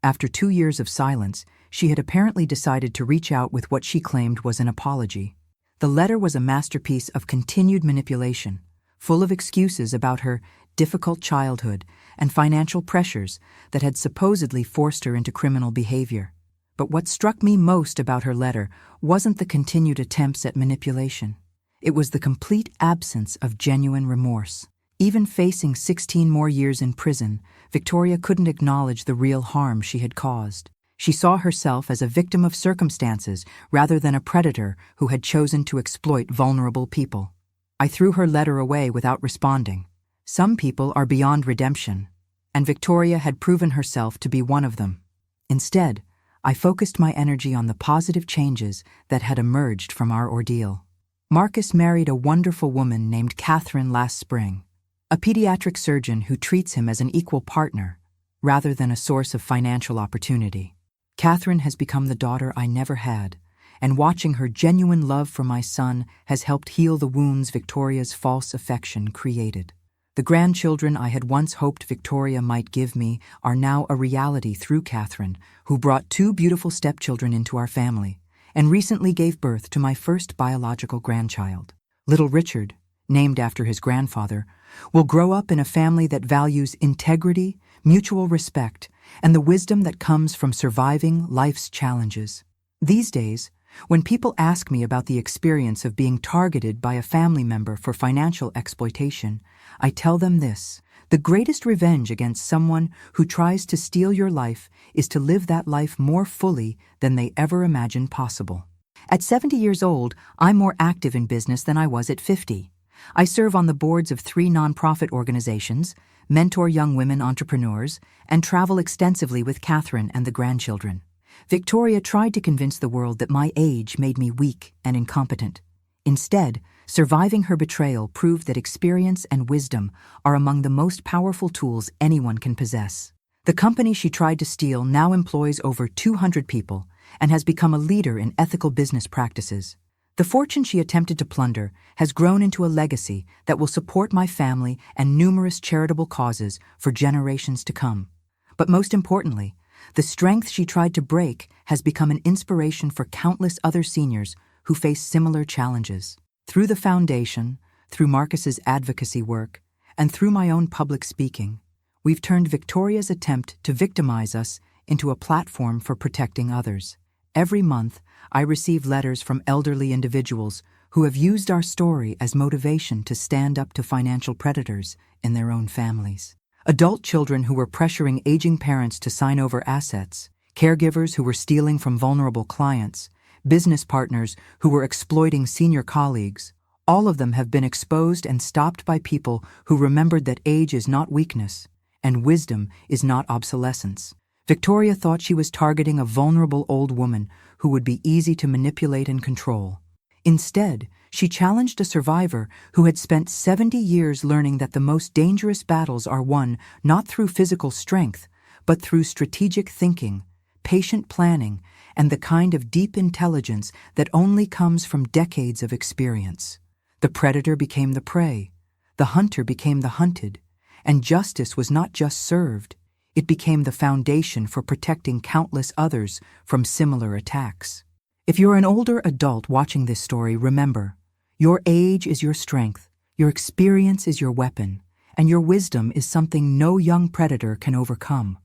After 2 years of silence, she had apparently decided to reach out with what she claimed was an apology. The letter was a masterpiece of continued manipulation, full of excuses about her difficult childhood and financial pressures that had supposedly forced her into criminal behavior. But what struck me most about her letter wasn't the continued attempts at manipulation. It was the complete absence of genuine remorse. Even facing 16 more years in prison, Victoria couldn't acknowledge the real harm she had caused. She saw herself as a victim of circumstances rather than a predator who had chosen to exploit vulnerable people. I threw her letter away without responding. Some people are beyond redemption, and Victoria had proven herself to be one of them. Instead, I focused my energy on the positive changes that had emerged from our ordeal. Marcus married a wonderful woman named Catherine last spring, a pediatric surgeon who treats him as an equal partner rather than a source of financial opportunity. Catherine has become the daughter I never had, and watching her genuine love for my son has helped heal the wounds Victoria's false affection created. The grandchildren I had once hoped Victoria might give me are now a reality through Catherine, who brought 2 beautiful stepchildren into our family and recently gave birth to my first biological grandchild. Little Richard, named after his grandfather, will grow up in a family that values integrity, mutual respect, and the wisdom that comes from surviving life's challenges. These days, when people ask me about the experience of being targeted by a family member for financial exploitation, I tell them this: the greatest revenge against someone who tries to steal your life is to live that life more fully than they ever imagined possible. At 70 years old, I'm more active in business than I was at 50. I serve on the boards of 3 nonprofit organizations, mentor young women entrepreneurs, and travel extensively with Catherine and the grandchildren. Victoria tried to convince the world that my age made me weak and incompetent. Instead, surviving her betrayal proved that experience and wisdom are among the most powerful tools anyone can possess. The company she tried to steal now employs over 200 people and has become a leader in ethical business practices. The fortune she attempted to plunder has grown into a legacy that will support my family and numerous charitable causes for generations to come. But most importantly, the strength she tried to break has become an inspiration for countless other seniors who face similar challenges. Through the foundation, through Marcus's advocacy work, and through my own public speaking, we've turned Victoria's attempt to victimize us into a platform for protecting others. Every month, I receive letters from elderly individuals who have used our story as motivation to stand up to financial predators in their own families. Adult children who were pressuring aging parents to sign over assets, caregivers who were stealing from vulnerable clients, business partners who were exploiting senior colleagues, all of them have been exposed and stopped by people who remembered that age is not weakness and wisdom is not obsolescence. Victoria thought she was targeting a vulnerable old woman who would be easy to manipulate and control. Instead, she challenged a survivor who had spent 70 years learning that the most dangerous battles are won not through physical strength, but through strategic thinking, patient planning, and the kind of deep intelligence that only comes from decades of experience. The predator became the prey, the hunter became the hunted, and justice was not just served, it became the foundation for protecting countless others from similar attacks. If you're an older adult watching this story, remember, your age is your strength, your experience is your weapon, and your wisdom is something no young predator can overcome.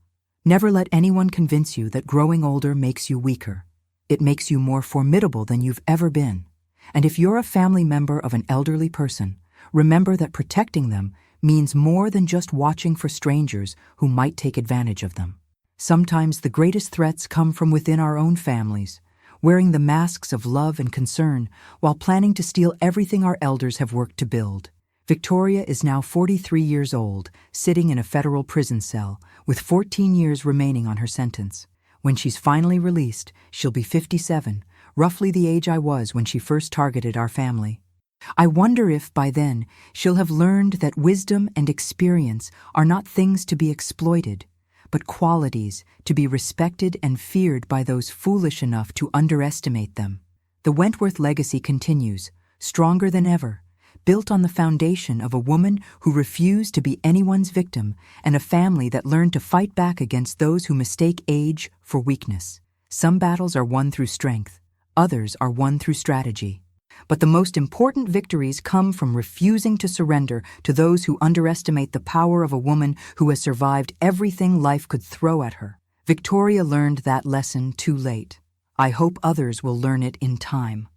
Never let anyone convince you that growing older makes you weaker. It makes you more formidable than you've ever been. And if you're a family member of an elderly person, remember that protecting them means more than just watching for strangers who might take advantage of them. Sometimes the greatest threats come from within our own families, wearing the masks of love and concern while planning to steal everything our elders have worked to build. Victoria is now 43 years old, sitting in a federal prison cell, with 14 years remaining on her sentence. When she's finally released, she'll be 57, roughly the age I was when she first targeted our family. I wonder if, by then, she'll have learned that wisdom and experience are not things to be exploited, but qualities to be respected and feared by those foolish enough to underestimate them. The Wentworth legacy continues, stronger than ever, built on the foundation of a woman who refused to be anyone's victim and a family that learned to fight back against those who mistake age for weakness. Some battles are won through strength, others are won through strategy. But the most important victories come from refusing to surrender to those who underestimate the power of a woman who has survived everything life could throw at her. Victoria learned that lesson too late. I hope others will learn it in time.